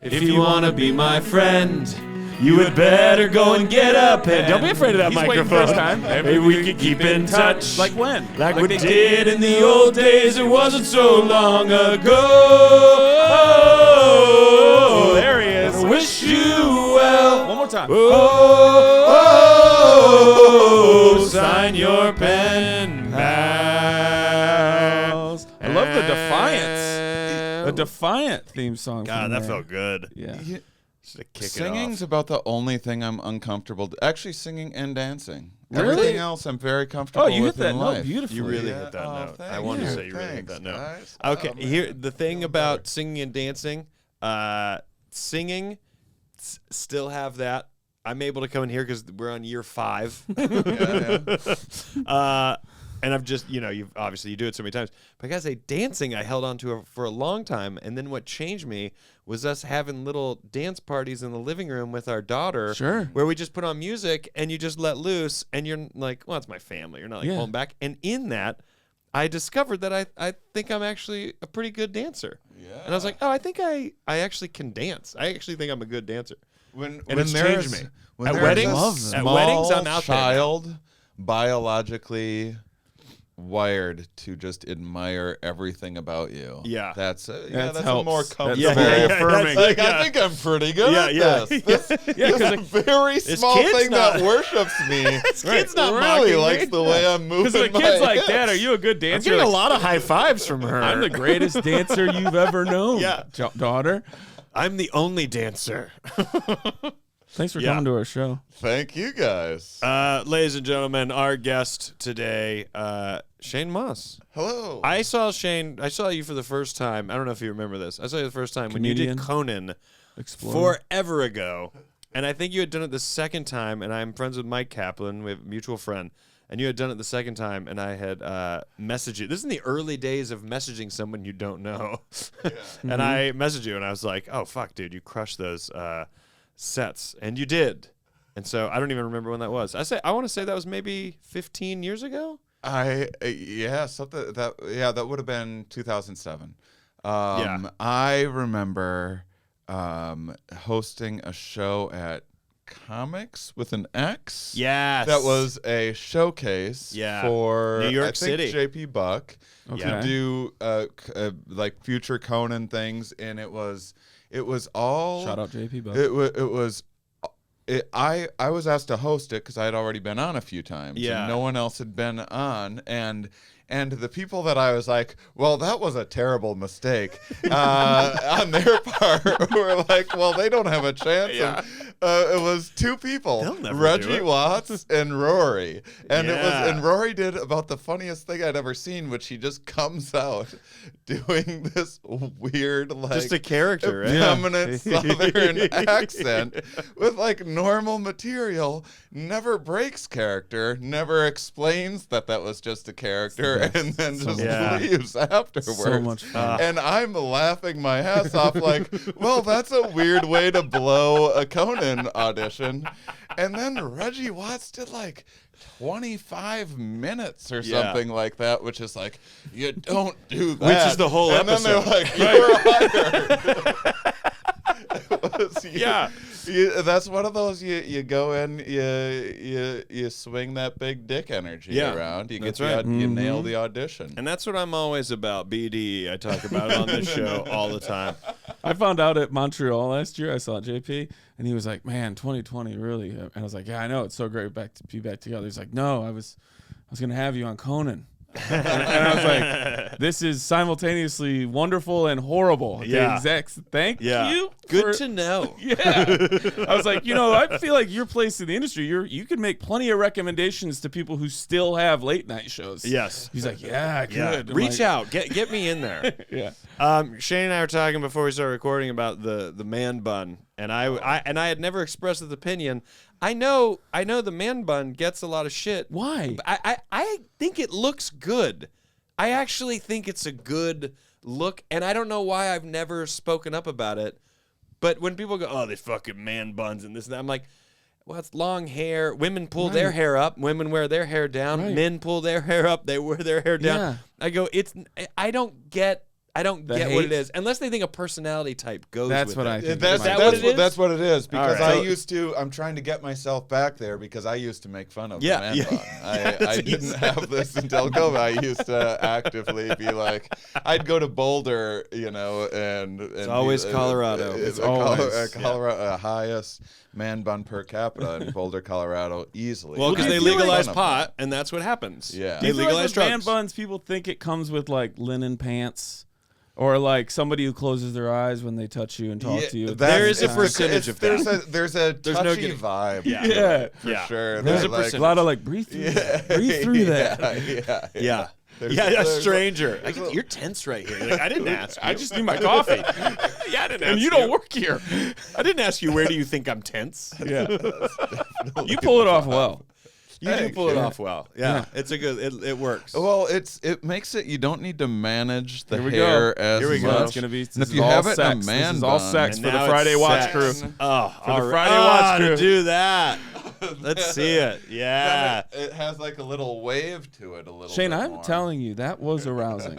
If you want to be my friend, you had better go and get up. And don't be afraid of that microphone. Time. Maybe we could keep in touch. Like when? Like we did in the old days. It wasn't so long ago. Oh, there he is. Wish you well. One more time. Oh, sign your pen pals. I love the Defiance. The Defiant theme song. God, that felt good. Yeah. Singing's about the only thing I'm uncomfortable. Actually, singing and dancing. Really? Everything else I'm very comfortable Oh, you with hit that in note life. beautifully. You really hit that note. I wanted to say you really hit that note. Okay, here the thing about singing and dancing. Singing, still have that. I'm able to come in here because we're on year 5. And I've just, you do it so many times. But I gotta say, dancing, I held on to for a long time. And then what changed me was us having little dance parties in the living room with our daughter. Sure. Where we just put on music and you just let loose. And you're like, well, it's my family. You're not like holding back. And in that, I discovered that I think I'm actually a pretty good dancer. Yeah. And I was like, oh, I think I actually can dance. I actually think I'm a good dancer. When it's changed me. When At there's weddings, a at small weddings, I'm out child biologically wired to just admire everything about you. Yeah. That's That a helps. more That's comfortable. very affirming. Like, I think I'm pretty good at this. This very small thing that worships me kid's not really mocking likes me. the way I'm moving. Because the my kid's like, hips. Dad, are you a good I'm dancer? getting Like, a lot of high fives from her. I'm the greatest dancer you've ever known. Yeah. Daughter. I'm the only dancer. Thanks for coming to our show. Thank you guys. Ladies and gentlemen, our guest today, Shane Mauss. Hello. I saw you for the first time. I don't know if you remember this. I saw you the first time when you did Conan Explorer. forever ago. And I think you had done it the second time, and I'm friends with Mike Kaplan. We have a mutual friend. And you had done it the second time, and I had messaged you. This is in the early days of messaging someone you don't know. And I messaged you, and I was like, oh, fuck, dude, you crushed those sets. And you did. And so I don't even remember when that was. I want to say that was maybe 15 years ago. That would have been 2007. I remember hosting a show at Comics with an X. Yes. That was a showcase for New York City. JP Buck Okay. to do like future Conan things, and it was all Shout out JP Buck. I was asked to host it because I had already been on a few times. Yeah. And no one else had been on. And the people that I was like, well, that was a terrible mistake on their part were like, well, they don't have a chance. Yeah. It was 2 people, They'll never do Reggie it. Watts and Rory. And Yeah. and Rory did about the funniest thing I'd ever seen, which he just comes out doing this weird, like, Just a character, right? effeminate Southern accent with like normal material, never breaks character, never explains that was just a character, and then just leaves afterwards. So much fun. And I'm laughing my ass off like, well, that's a weird way to blow a Conan audition. And then Reggie Watts did like 25 minutes or something like that, which is like, you don't do that. Which is the whole and episode. And then they're like, you're hired. That's one of those you go in, you swing that big dick energy around. You get you nail the audition. And that's what I'm always about, BDE. I talk about it on this show all the time. I found out at Montreal last year. I saw JP, and he was like, "Man, 2020 really." And I was like, "Yeah, I know. It's so great to be back together." He's like, "No, I was gonna have you on Conan." and I was like, "This is simultaneously wonderful and horrible." Yeah. Thank you. Good to know. Yeah. I was like, I feel like your place in the industry, you could make plenty of recommendations to people who still have late night shows. Yes. He's like, yeah, I could. I'm Reach like, out. Get me in there. Yeah. Shane and I were talking before we started recording about the man bun, and I had never expressed this opinion. I know the man bun gets a lot of shit. Why? I think it looks good. I actually think it's a good look, and I don't know why I've never spoken up about it. But when people go, oh, they fucking man buns and this and that, I'm like, well, it's long hair. Women pull their hair up. Women wear their hair down. Right. Men pull their hair up. They wear their hair down. Yeah. I go, I don't get I don't The get what it hate? is. Unless they think a personality type goes That's with what it. I think. That's, that that's what it is? That's what it is. Because right. I used to. I'm trying to get myself back there because I used to make fun of Yeah, the man yeah. bun. I didn't have this until COVID. I used to actively be like, I'd go to Boulder, and it's always Colorado. It's always, Colorado highest man bun per capita in Boulder, Colorado, easily. Well, because I they feel like- legalize pot, and that's what happens. Yeah. Do They you feel like legalize with man drugs. buns, people think it comes with like linen pants, or like somebody who closes their eyes when they touch you and talk to you. There is a it's percentage of that. There's a There's no touchy getting- vibe. Yeah. to Yeah. it, for Yeah. sure. There's They're a like- percentage. a lot of like breathe through that. Breathe through that. Yeah. Yeah. There's Yeah, a there's stranger. there's a- You're tense right here. You're like, I didn't ask. I just need my coffee. yeah, I didn't And ask you don't work here. I didn't ask you where do you think I'm tense. Yeah. You pull it off well. You do Thanks. pull it Yeah. off well. Yeah, it's a good. It works. Well, it makes it. You don't need to manage the Here we hair go. as Here we go. much. It's gonna be. And if you have it in a man this is all bun, sex And for the now Friday it's Watch sex. crew. Oh, For the all right. Friday Watch Ah, crew. to do that. Let's see it. Yeah. It has like a little wave to it. A little. Shane, bit I'm more. telling you, that was arousing.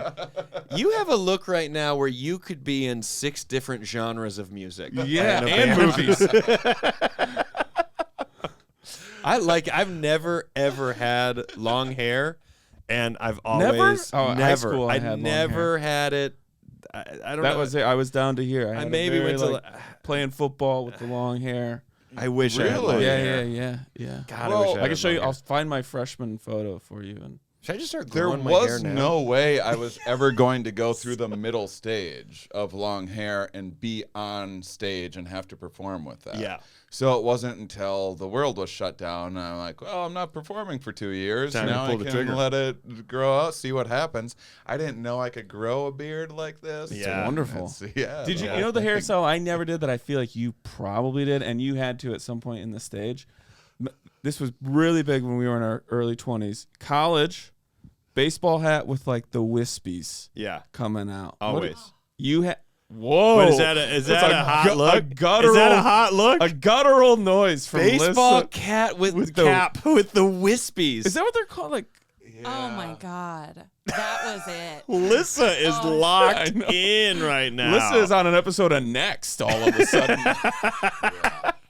You have a look right now where you could be in 6 different genres of music. Yeah, In a and band. movies. I've never ever had long hair, and I've Never? always Oh, in high never. school I I had long never had it. I don't know. That was it. I was down to here. I I had maybe went to. like, playing football with the long hair. I wish I had Really? long Yeah, hair. yeah. God, Well, I wish I had can show you. long I'll hair. find my freshman photo for you. And Should I just start There growing my hair was now? no way I was ever going to go through the middle stage of long hair and be on stage and have to perform with that. Yeah. So it wasn't until the world was shut down, and I'm like, well, I'm not performing for 2 years. Time to now pull I the can trigger. let it grow out, see what happens. I didn't know I could grow a beard like this. Yeah. wonderful. Yeah. Did you? the You know whole the thing. hairstyle I never did that I feel like you probably did, and you had to at some point in the stage. This was really big when we were in our early 20s. College, baseball hat with like the wispies Yeah, coming out. always. You had. Whoa! But is that a It's hot A look? guttural, Is that a hot look? A guttural noise from Baseball Lissa. cat with with the the- cap with the wispies. Is that what they're called? Like, Oh my God. That was it. Lissa is I locked know. in right now. Lissa is on an episode of Next all of a sudden.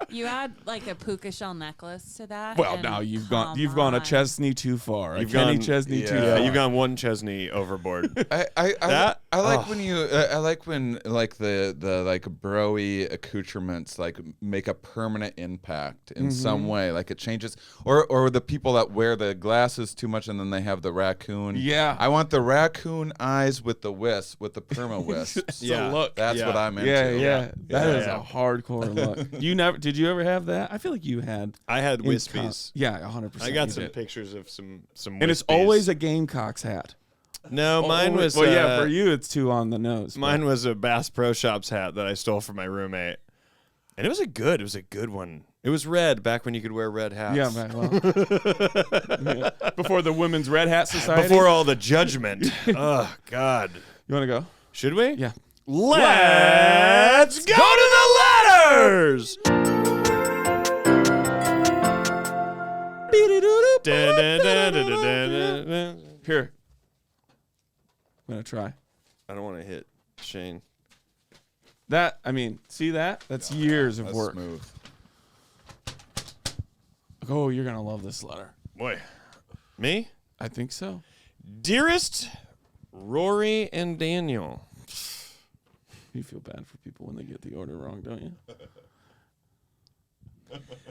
You add like a puka shell necklace to that. Well, and now you've come gone a on. Chesney too far. You've a Kenny gone- Chesney too yeah, far. You've gone one Chesney overboard. I That- like oh. when you I like when like the like broy accoutrements like make a permanent impact in some way, like it changes, or the people that wear the glasses too much and then they have the raccoon. Yeah. I want the raccoon eyes with the wisp, with the perma wisps. Yeah. look. That's Yeah. what I'm into. Yeah. That is Yeah. a hardcore look. Did you ever have that? I feel like you had. I had in wispies. Yeah, 100%. I got you some did. pictures of some And it's wispies. always a Gamecocks hat. No, mine Oh, was Well, yeah, for you it's too on the nose. but- Mine was a Bass Pro Shops hat that I stole from my roommate, and it was a good one. It was red back when you could wear red hats. Yeah, man. Well, yeah. Before the Women's Red Hat Society. Before all the judgment. Oh God. You want to go? Should we? Yeah. Let's go to the letters. Dun, dun, dun, dun, dun, dun, dun. Here. I'm gonna try. I don't want to hit Shane. That, I mean, see that? That's years of That's work. smooth. Oh, you're gonna love this letter. Boy. Me? I think so. Dearest Rory and Daniel. You feel bad for people when they get the order wrong, don't you?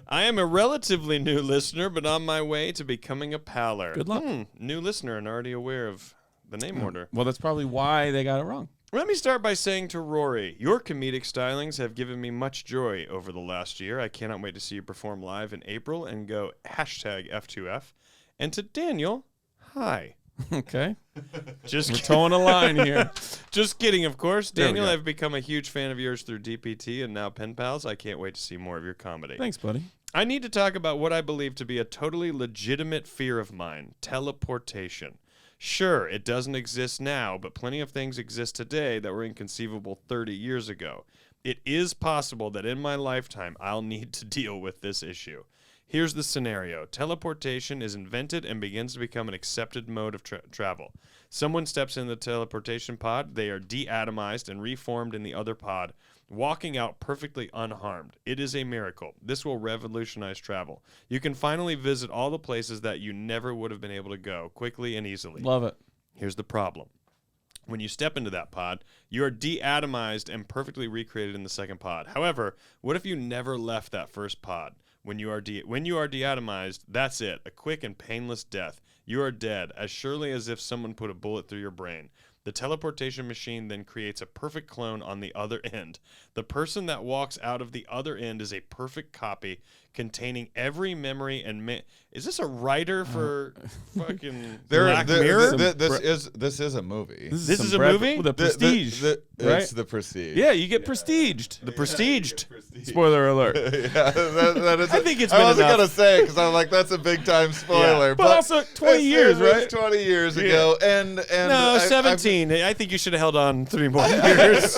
I am a relatively new listener, but on my way to becoming a paler. Good luck. New listener and already aware of the name order. Well, that's probably why they got it wrong. Let me start by saying to Rory, your comedic stylings have given me much joy over the last year. I cannot wait to see you perform live in April and go #F2F. And to Daniel, hi. Okay. Just We're towing a line here. Just kidding, of course. There we Daniel, go. I've become a huge fan of yours through DPT and now Pen Pals. I can't wait to see more of your comedy. Thanks, buddy. I need to talk about what I believe to be a totally legitimate fear of mine, teleportation. Sure, it doesn't exist now, but plenty of things exist today that were inconceivable 30 years ago. It is possible that in my lifetime I'll need to deal with this issue. Here's the scenario. Teleportation is invented and begins to become an accepted mode of travel. Someone steps in the teleportation pod. They are deatomized and reformed in the other pod, walking out perfectly unharmed. It is a miracle. This will revolutionize travel. You can finally visit all the places that you never would have been able to go quickly and easily. Love it. Here's the problem. When you step into that pod, you are deatomized and perfectly recreated in the second pod. However, what if you never left that first pod? When you are deatomized, that's it. A quick and painless death. You are dead, as surely as if someone put a bullet through your brain. The teleportation machine then creates a perfect clone on the other end. The person that walks out of the other end is a perfect copy containing every memory and is this a writer for fucking Black Mirror? This is a movie. This is a movie? The Prestige, right? It's The Prestige. Yeah, you get prestiged. The Prestiged. Spoiler alert. Yeah, that is. I think it's I been wasn't enough. gonna say it because I'm like, that's a big time spoiler. Yeah. But also 20 years, right? It's 20 years ago, and No, 17. I think you should have held on 3 more years.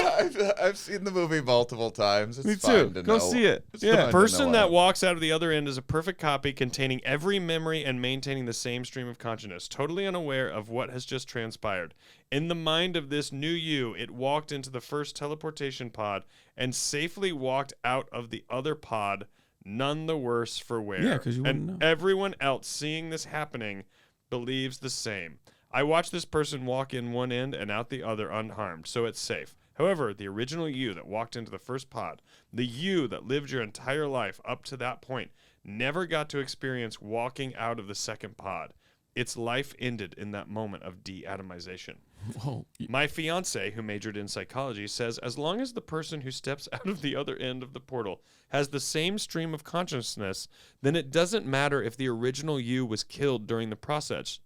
I've seen the movie multiple times. It's Me fine too. to Go know. see it. It's Yeah. fine The to person know that it. walks out of the other end is a perfect copy containing every memory and maintaining the same stream of consciousness, totally unaware of what has just transpired. In the mind of this new you, it walked into the first teleportation pod and safely walked out of the other pod, none the worse for wear. Yeah, 'cause you wouldn't and know. everyone else seeing this happening believes the same. I watched this person walk in one end and out the other unharmed, so it's safe. However, the original you that walked into the first pod, the you that lived your entire life up to that point, never got to experience walking out of the second pod. Its life ended in that moment of deatomization. Whoa. My fiance, who majored in psychology, says as long as the person who steps out of the other end of the portal has the same stream of consciousness, then it doesn't matter if the original you was killed during the process,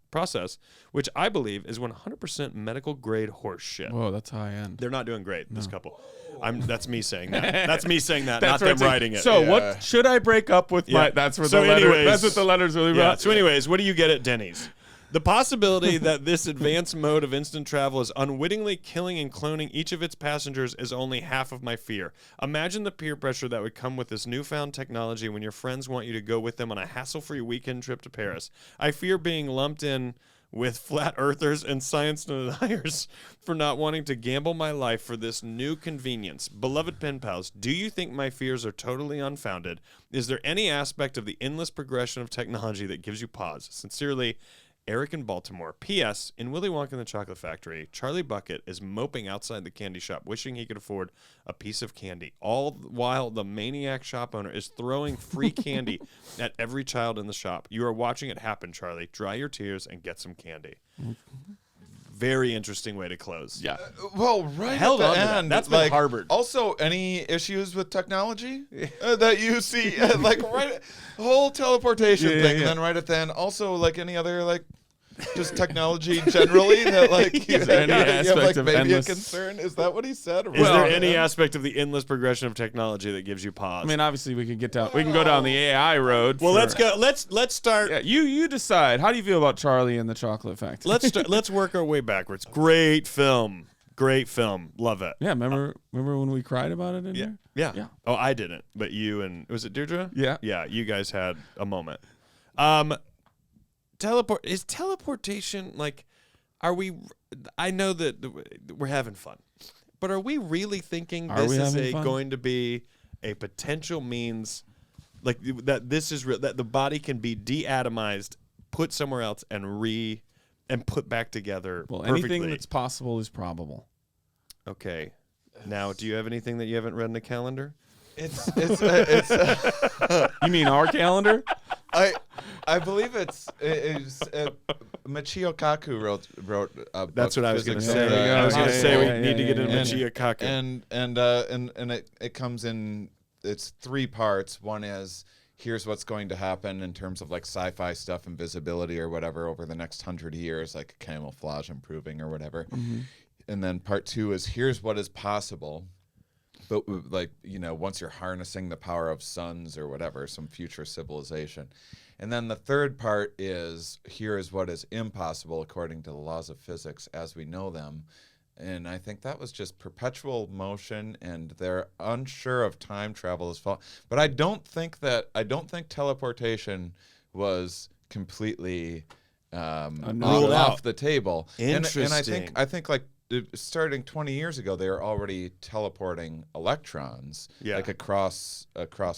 which I believe is 100% medical grade horse shit. Whoa, that's high end. They're not doing great, this couple. That's me saying that. That's me saying that, That's not them what it's- writing it. So Yeah. what should I break up with my? Yeah. That's what So the letter. anyways- That's what the letter's really Yeah. about. So anyways, what do you get at Denny's? The possibility that this advanced mode of instant travel is unwittingly killing and cloning each of its passengers is only half of my fear. Imagine the peer pressure that would come with this newfound technology when your friends want you to go with them on a hassle-free weekend trip to Paris. I fear being lumped in with flat earthers and science deniers for not wanting to gamble my life for this new convenience. Beloved pen pals, do you think my fears are totally unfounded? Is there any aspect of the endless progression of technology that gives you pause? Sincerely, Erich in Baltimore. P.S. In Willy Wonka and the Chocolate Factory, Charlie Bucket is moping outside the candy shop, wishing he could afford a piece of candy, all while the maniac shop owner is throwing free candy at every child in the shop. You are watching it happen, Charlie. Dry your tears and get some candy. Very interesting way to close. Yeah. Well, right Held at on the to that. end, That's been like, Harvard. Also, any issues with technology that you see, like right, whole teleportation Yeah, thing, yeah. and then right at the end, also like any other like, just technology generally that like Is there any you have aspect like of maybe endless- a concern? Is that what he said? Is there any aspect of the endless progression of technology that gives you pause? I mean, obviously we can go down the AI road. well, for- let's go. Let's start. Yeah, you decide. How do you feel about Charlie and the Chocolate Factory? Let's work our way backwards. Great film. Love it. Yeah, remember when we cried about it in here? Yeah. Yeah. Oh, I didn't, but you and was it Deirdre? Yeah. Yeah, you guys had a moment. Teleportation like? Are we? I know that we're having fun, but are we really thinking Are this we is having fun? going to be a potential means, like that this is real, that the body can be deatomized, put somewhere else, and put back together? Well, perfectly? anything that's possible is probable. Okay. Now, do you have anything that you haven't read in the calendar? It's You mean our calendar? I believe it's Michio Kaku wrote a book. That's what I was going to Physics say. of the- I was going to Yeah, say yeah, we need to get into and- Michio Kaku. and it comes in, it's 3 parts. One is here's what's going to happen in terms of like sci-fi stuff and visibility or whatever over the next 100 years, like camouflage improving or whatever. And then part 2 is here's what is possible. But like, you know, once you're harnessing the power of suns or whatever, some future civilization. And then the third part is here is what is impossible according to the laws of physics as we know them. and I think that was just perpetual motion, and they're unsure of time travel as well. But I don't think teleportation was completely Ruled off out. the table. Interesting. And I think like starting 20 years ago, they were already teleporting electrons like across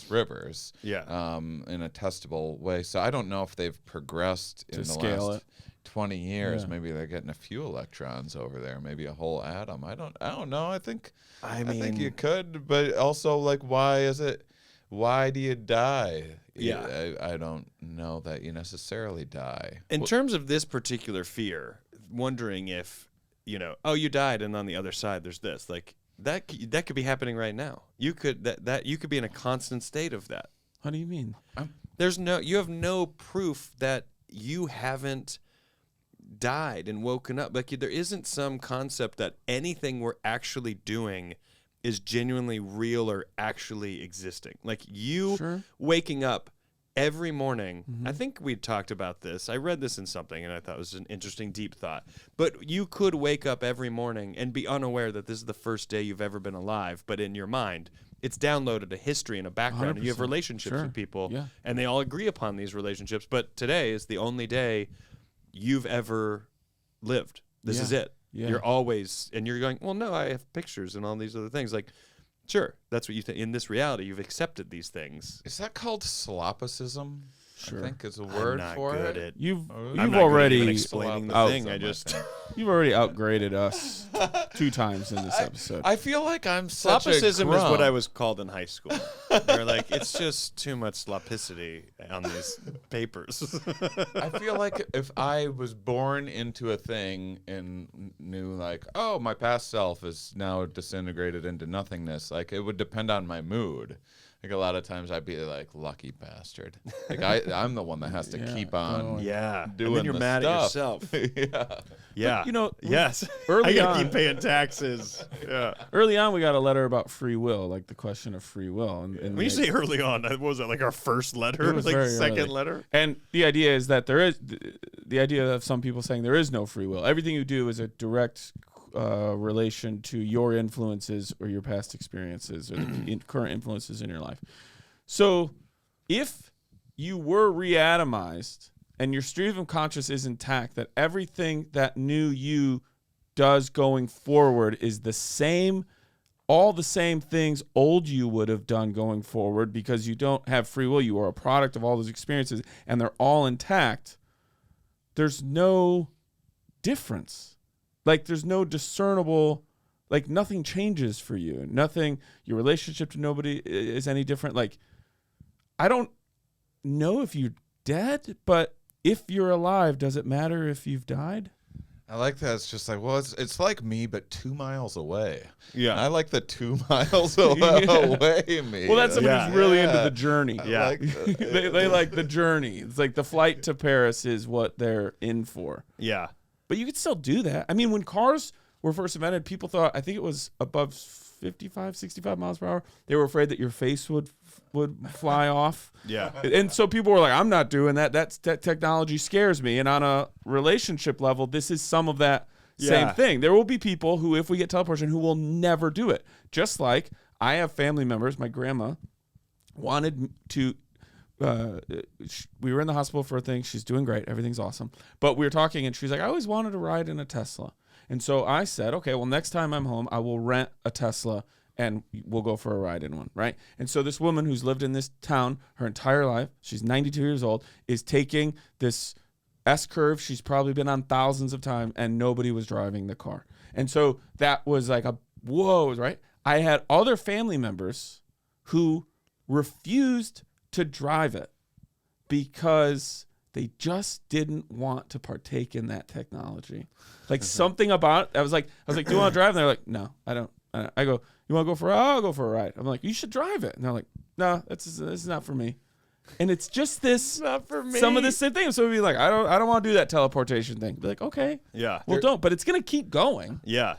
rivers in a testable way. So I don't know if they've progressed in the last 20 years. Yeah. Maybe they're getting a few electrons over there, maybe a whole atom. I don't know. I think you could, but also like why do you die? Yeah. I don't know that you necessarily die. In terms of this particular fear, wondering if, you died, and on the other side there's this, like that could be happening right now. You could you could be in a constant state of that. What do you mean? You have no proof that you haven't died and woken up. Like there isn't some concept that anything we're actually doing is genuinely real or actually existing. Like you waking up every morning. I think we talked about this. I read this in something, and I thought it was an interesting, deep thought. But you could wake up every morning and be unaware that this is the first day you've ever been alive, but in your mind, it's downloaded a history and a background, and you have 100%. relationships with people, Yeah. and they all agree upon these relationships. But today is the only day you've ever lived. This is it. Yeah. You're always, and you're going, well, no, I have pictures and all these other things. Like, sure, that's what you think. In this reality, you've accepted these things. Is that called Solipsism? Sure. I think is a word for it. You've I'm not good at already even explaining the Solipsism, thing. I I just think. you've already outgraded us 2 times in this episode. I feel like I'm such Solipsism a is what I grump. was called in high school. They're like, it's just too much slopicity on these papers. I feel like if I was born into a thing and knew like, oh, my past self is now disintegrated into nothingness, like it would depend on my mood. Like a lot of times I'd be like, lucky bastard. Like I'm the one that has to keep on Yeah. doing And then you're the mad stuff. at yourself. Yeah. Yeah. But, yes. early I gotta on- keep paying taxes. Yeah. Early on, we got a letter about free will, like the question of free will. And When you say early on, what was that, like our first letter? It was Like very second early. letter? And the idea is that there is the idea of some people saying there is no free will. Everything you do is a direct relation to your influences or your past experiences or the current influences in your life. So if you were reatomized and your stream of conscious is intact, that everything that new you does going forward is the same, all the same things old you would have done going forward because you don't have free will. You are a product of all those experiences and they're all intact. There's no difference. Like there's no discernible, like nothing changes for you. Nothing, your relationship to nobody is any different. Like, I don't know if you're dead, but if you're alive, does it matter if you've died? I like that. It's just like, well, it's like me, but 2 miles away. Yeah. I like the 2 miles away me. Well, that's somebody who's really into Yeah. the journey. I Yeah. like the- They like the journey. It's like the flight to Paris is what they're in for. Yeah. But you could still do that. I mean, when cars were first invented, people thought, I think it was above 55, 65 miles per hour. They were afraid that your face would fly off. Yeah. And so people were like, I'm not doing that. That technology scares me. And on a relationship level, this is some of that same Yeah. thing. There will be people who, if we get teleportation, who will never do it. Just like I have family members, my grandma wanted to, we were in the hospital for a thing. She's doing great. Everything's awesome. But we were talking and she's like, I always wanted to ride in a Tesla. And so I said, okay, well, next time I'm home, I will rent a Tesla and we'll go for a ride in one, right? And so this woman who's lived in this town her entire life, she's 92 years old, is taking this S-curve she's probably been on thousands of times, and nobody was driving the car. And so that was like a, whoa, right? I had other family members who refused to drive it because they just didn't want to partake in that technology. Like something about it, I was like, do you want to drive? And they're like, no, I don't. I go, you want to go for a ride? I'll go for a ride. I'm like, you should drive it. And they're like, no, this is not for me. And it's just this, Not for me. some of this same thing. So we'd be like, I don't want to do that teleportation thing. Be like, okay, Yeah. well, don't. But it's gonna keep going. Yeah.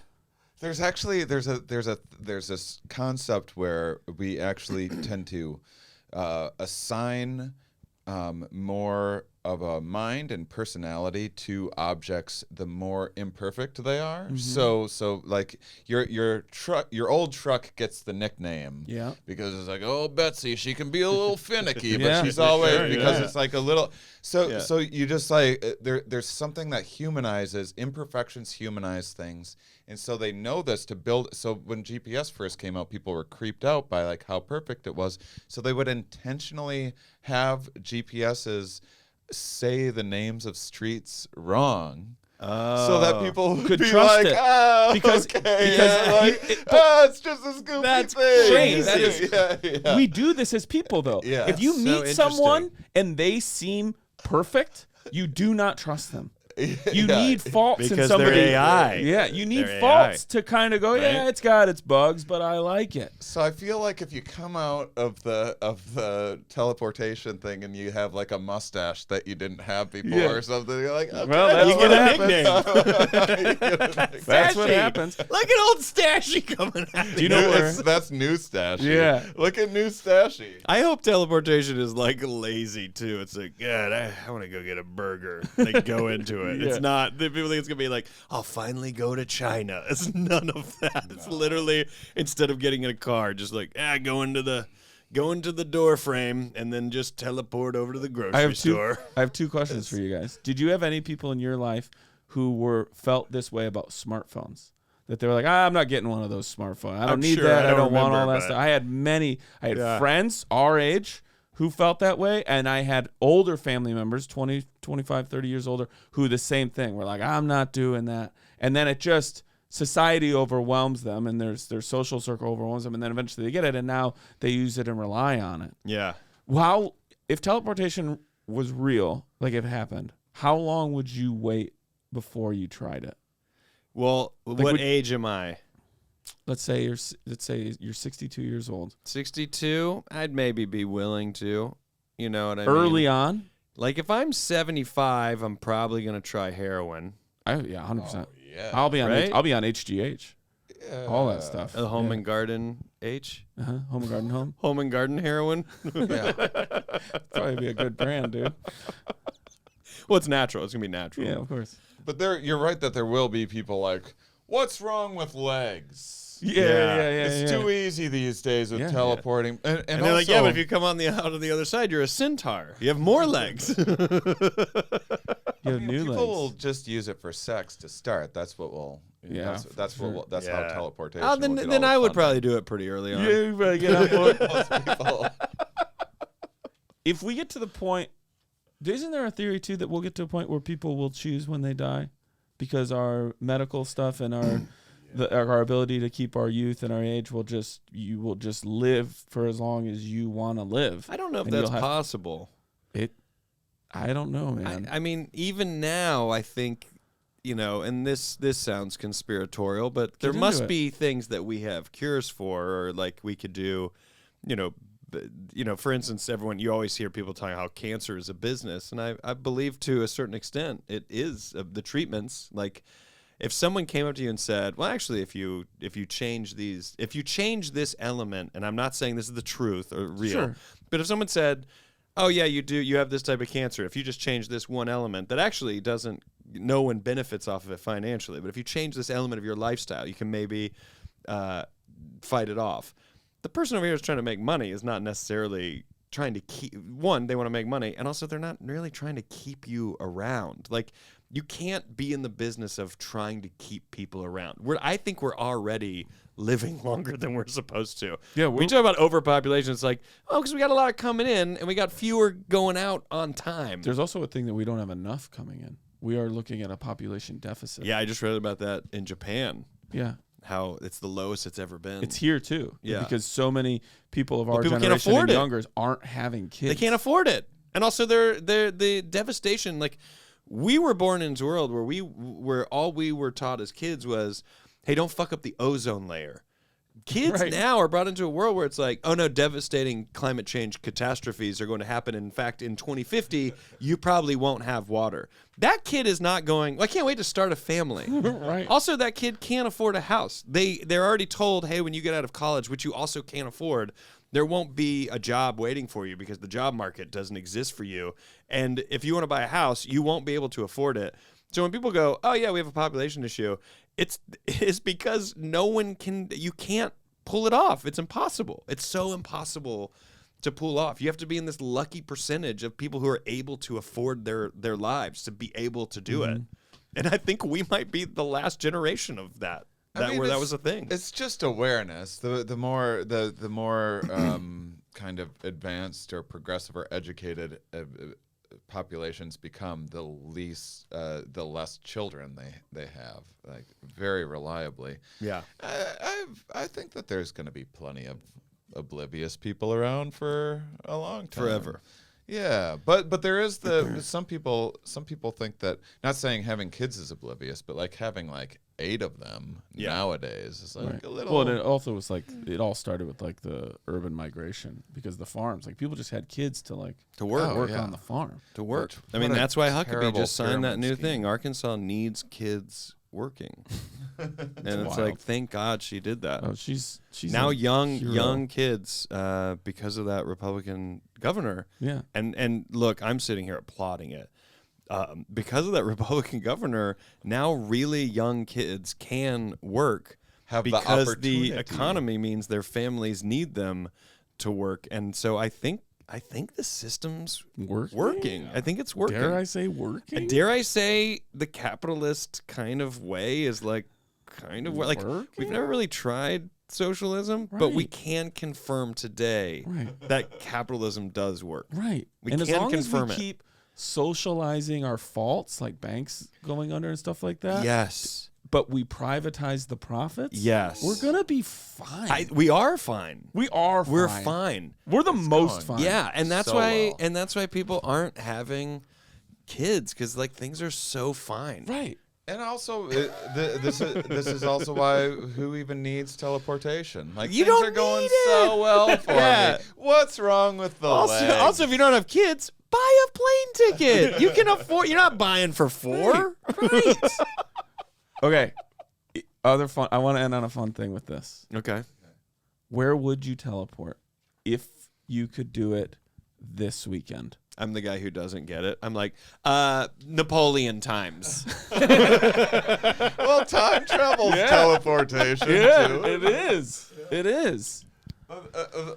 There's actually there's this concept where we actually tend to assign more a mind and personality to objects, the more imperfect they are. Mm-hmm. So like your old truck gets the nickname, Yeah. because it's like, oh, Betsy, she can be a little finicky, Yeah, but she's for always sure, because yeah. it's like a little. So Yeah. so you just like there's something that humanizes imperfections, humanize things, and so they know this to build. So when GPS first came out, people were creeped out by like how perfect it was. So they would intentionally have GPSs say the names of streets wrong. So that people would Could be trust like, it. oh, Because- okay, because yeah, like, oh, it's just a goofy That's thing. crazy. That is- yeah. We do this as people, though. Yeah. If you So meet someone interesting. and they seem perfect, you do not trust them. You Yeah. need faults in Because somebody. they're AI. Yeah, you need They're faults AI. to kind of go, yeah, Right? it's got its bugs, but I like it. So I feel like if you come out of the teleportation thing and you have like a mustache that you didn't have before Yeah. or something, you're like, okay, Well, that's You what get a happens. nickname. That's what Stashy. happens. Like an old Stashy coming out. Do you know where? That's new Stashy. Yeah. Look at new Stashy. I hope teleportation is like lazy too. It's like, God, I want to go get a burger. Like go into it. Yeah. It's not. People think it's gonna be like, I'll finally go to China. It's none of that. It's literally instead of getting in a car, just like go into the door frame and then just teleport over to the grocery store. I have two questions for you guys. Did you have any people in your life who felt this way about smartphones? That they were like, I'm not getting one of those smartphones. I don't I'm need sure. that. I I don't don't want all remember, that but- stuff. I had many. I had Yeah. friends our age who felt that way, and I had older family members, 20, 25, 30 years older, who the same thing. Were like, I'm not doing that. And then it just, society overwhelms them, and their social circle overwhelms them, and then eventually they get it, and now they use it and rely on it. Yeah. Wow, if teleportation was real, like it happened, how long would you wait before you tried it? Well, Like, what would- age am I? Let's say you're 62 years old. 62. I'd maybe be willing to. You know what I mean? Early on, Like if I'm 75, I'm probably gonna try heroin. 100%. Yeah. I'll be on Right? I'll be on HGH, all that stuff. A home and garden H. Home and garden home. Home and garden heroin. Yeah. Probably be a good brand, dude. Well, it's natural. It's gonna be natural. Yeah, of course. But you're right that there will be people like, what's wrong with legs? Yeah. It's too easy these days with Yeah. teleporting. And And they're like, also- yeah, but if you come on out of the other side, you're a centaur. You have more legs. You have new people legs. will just use it for sex to start. That's what will. Yeah, That's for what. That's how Yeah. teleportation. Oh, then will get then all the I would funding. probably do it pretty early on. Yeah, you better get on board. Most people. If we get to the point, isn't there a theory too that we'll get to a point where people will choose when they die, because our medical stuff and our ability to keep our youth and our age you will just live for as long as you want to live. I don't know if And that's you'll have- possible. I don't know, man. I mean, even now, I think, and this sounds conspiratorial, but there into must it. be things that we have cures for, or like we could do, for instance, you always hear people talking how cancer is a business, and I believe to a certain extent it is. The treatments, like if someone came up to you and said, well, actually, if you change this element, and I'm not saying this is the truth or real, Sure. but if someone said, oh yeah, you have this type of cancer, if you just change this one element that actually no one benefits off of it financially, but if you change this element of your lifestyle, you can maybe fight it off. The person over here is trying to make money is not necessarily trying to keep, one, they want to make money, and also they're not really trying to keep you around. Like, you can't be in the business of trying to keep people around. I think we're already living longer than we're supposed to. Yeah, we talk about overpopulation. It's like, because we got a lot coming in and we got fewer going out on time. There's also a thing that we don't have enough coming in. We are looking at a population deficit. Yeah, I just read about that in Japan. Yeah. How it's the lowest it's ever been. It's here too. Yeah. Because so many people of our people can't generation afford and it. youngers aren't having kids. They can't afford it. And also they're the devastation. Like, we were born into a world where all we were taught as kids was, hey, don't fuck up the ozone layer. Kids Right. now are brought into a world where it's like, oh no, devastating climate change catastrophes are going to happen. In fact, in 2050, you probably won't have water. That kid is not going, well, I can't wait to start a family. Right. Also, that kid can't afford a house. They're already told, hey, when you get out of college, which you also can't afford, there won't be a job waiting for you because the job market doesn't exist for you. And if you want to buy a house, you won't be able to afford it. So when people go, oh yeah, we have a population issue, it's because you can't pull it off. It's impossible. It's so impossible to pull off. You have to be in this lucky percentage of people who are able to afford their lives to be able to do it. And I think we might be the last generation of that. Where that was a thing. It's just awareness. The more kind of advanced or progressive or educated populations become, the less children they have, like very reliably. Yeah. I think that there's going to be plenty of oblivious people around for a long time. Forever. Yeah, but there is some people think that, not saying having kids is oblivious, but like having like 8 of them nowadays is like a little. Well, and it also was like it all started with like the urban migration because the farms, like people just had kids to work on the farm. To work. What I mean, a that's why Huckabee terrible just signed that pyramid new scheme. thing. Arkansas needs kids working. And it's wild. like, thank God she did that. Oh, she's Now a young hero. kids, because of that Republican governor. Yeah. And look, I'm sitting here applauding it. Because of that Republican governor, now really young kids can work Have the because the opportunity. economy means their families need them to work. And so I think the system's working. I think it's working. Dare I say working? Dare I say the capitalist kind of way is like kind of like Working? we've never really tried socialism, but we Right. can confirm today that capitalism does work. Right. We and as can long confirm as it. we keep socializing our faults, like banks going under and stuff like that, Yes. but we privatize the profits, Yes. we're going to be fine. We are fine. we are fine. We're fine. We're the most going. fine. Yeah, and that's So why well. and that's why people aren't having kids, because like things are so fine. Right. And also, this is also why who even needs teleportation? Like You things don't are going need so it. well for Yeah. me. What's wrong with the legs? Also, if you don't have kids, buy a plane ticket. You can afford. You're not buying for 4, right? Okay. Other fun. I want to end on a fun thing with this. Okay. Where would you teleport if you could do it this weekend? I'm the guy who doesn't get it. I'm like, Napoleon times. Well, time travel's teleportation too. it is. It is.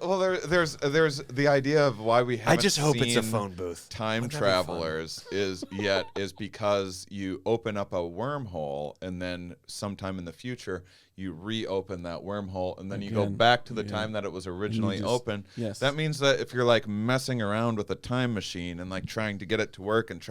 Well, there's the idea of why we haven't I just hope it's a seen phone booth. time Wouldn't that be fun? travelers is because you open up a wormhole and then sometime in the future you reopen that wormhole and then you go Again, back to the yeah. time that it was originally just- open. yes. That means that if you're like messing around with a time machine and like trying to get it to work and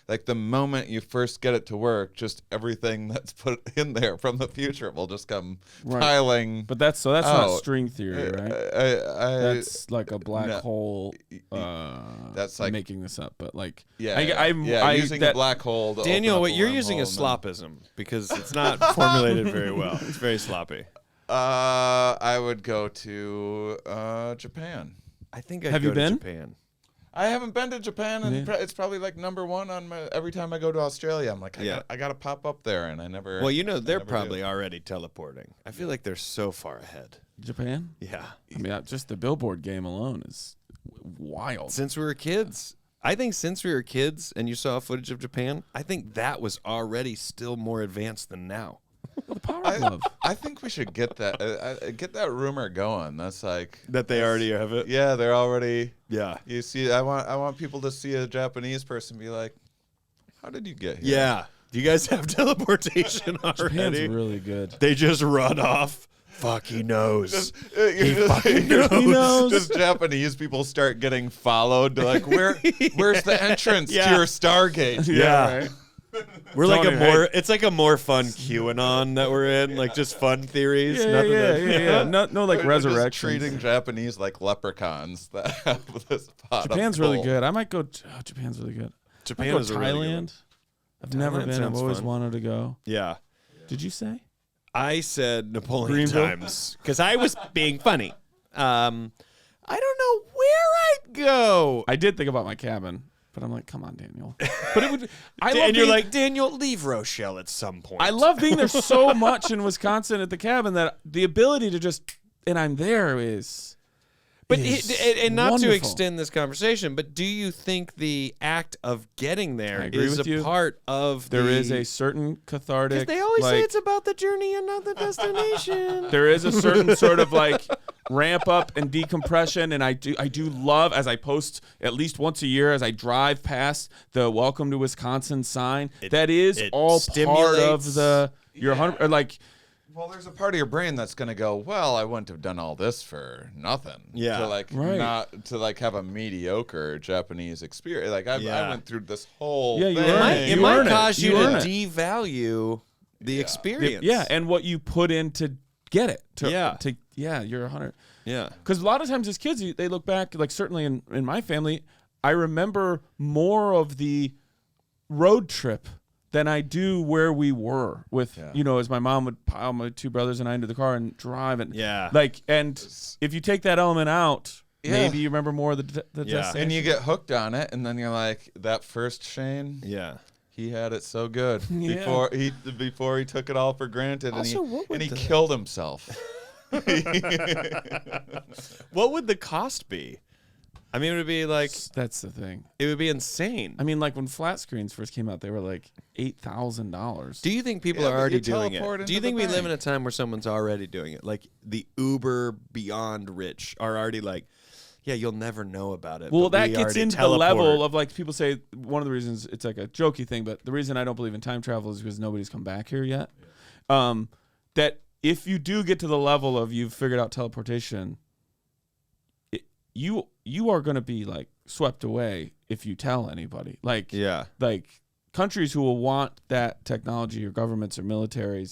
like the moment you first get it to work, just everything that's put in there from the future will just come Right. piling. But that's not out. string theory, right? That's That's like a black no. hole. That's I'm like- making this up, but like, using a black hole. To Daniel, open what up a you're using wormhole is and then- slopism because it's not formulated very well. It's very sloppy. I would go to Japan. I think I'd Have go you been? to Japan. I haven't been to Japan, and Yeah. it's probably like number 1 on my. Every time I go to Australia, I'm like, Yeah. I gotta pop up there, and I never. Well, you know, they're never do. probably already teleporting. I feel like they're so far ahead. Japan. Yeah. I mean, just the Billboard game alone is wild. Since we were kids. I think since we were kids and you saw footage of Japan, I think that was already still more advanced than now. The power of love. I think we should get that rumor going. That's like That they already have it? yeah, they're already. Yeah. You see, I want people to see a Japanese person be like, "How did you get here?" Yeah. Do you guys have teleportation Japan's already? really good. They just run off. Fuck, he knows. He fucking knows. He knows. Just Japanese people start getting followed. They're like, where's the entrance Yeah. to your Stargate? Yeah. right? We're like Tony, it's like a more fun QAnon that we're in, like just fun theories. Yeah, nothing yeah, that- yeah, yeah. No, like They're just resurrection. treating Japanese like leprechauns that have this pot of Japan's really gold. good. I might go. Japan's really good. Japan I might go is a really good one. Thailand. I've never Thailand been. I've sounds always fun. wanted to go. Yeah. Did you say? I said Napoleon Greenville? Times because I was being funny. I don't know where I'd go. I did think about my cabin, but I'm like, come on, Daniel. But it would. And you're like, Daniel, leave Rochelle at some point. I love being there so much in Wisconsin at the cabin that the ability to just, and I'm there is. But is and not wonderful. to extend this conversation, but do you think the act of getting there I agree is with a you. part of There is a certain cathartic. Because they always say like, it's about the journey and not the destination. there is a certain sort of like ramp up and decompression, and I do love, as I post at least once a year as I drive past the Welcome to Wisconsin sign. That is it all part stimulates- of the your 100 or like. Well, there's a part of your brain that's gonna go, well, I wouldn't have done all this for nothing. Yeah. To like Right. not to like have a mediocre Japanese experience. Like I Yeah. went through this whole Yeah, you thing. earn It You might earn it. cause you You to earn it. devalue the experience. Yeah, and what you put in to get it. Yeah. You're 100. yeah. Because a lot of times as kids, they look back, like certainly in my family, I remember more of the road trip than I do where we were with, as my mom would pile my two brothers and I into the car and drive. And Yeah. like, and if you take that element out, Yeah. maybe you remember more of the Yeah. destination. And you get hooked on it, and then you're like, that first Shane, Yeah. he had it so good Yeah. before he took it all for granted, Also, what would and he the- killed himself. What would the cost be? I mean, it would be like, That's the thing. it would be insane. I mean, like when flat screens first came out, they were like $8,000. Do you think people Yeah, are but already you doing teleport it? Do you into think the we live in bank. a time where someone's already doing it? Like the uber beyond rich are already like, yeah, you'll never know about it. Well, but that we gets already into the teleport. level of like people say one of the reasons it's like a jokey thing, but the reason I don't believe in time travel is because nobody's come back here yet. That if you do get to the level of you've figured out teleportation, you are going to be like swept away if you tell anybody. Like Yeah. like countries who will want that technology or governments or military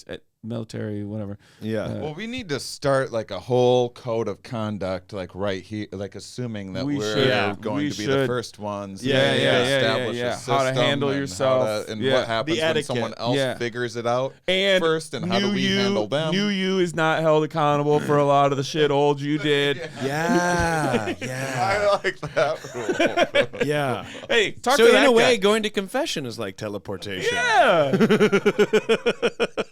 whatever. Yeah. Well, we need to start like a whole code of conduct, like right here, like assuming that We we're should. Yeah. going We to be should. the first ones. Yeah, to yeah, establish a How to system handle and yourself. and Yeah. what happens The when etiquette. someone else Yeah. figures it out And first, and how do we handle them? New you is not held accountable for a lot of the shit old you did. Yeah. I Yeah. like that rule. Yeah. Hey, talk So to in that a way, guy. going to confession is like teleportation. Yeah.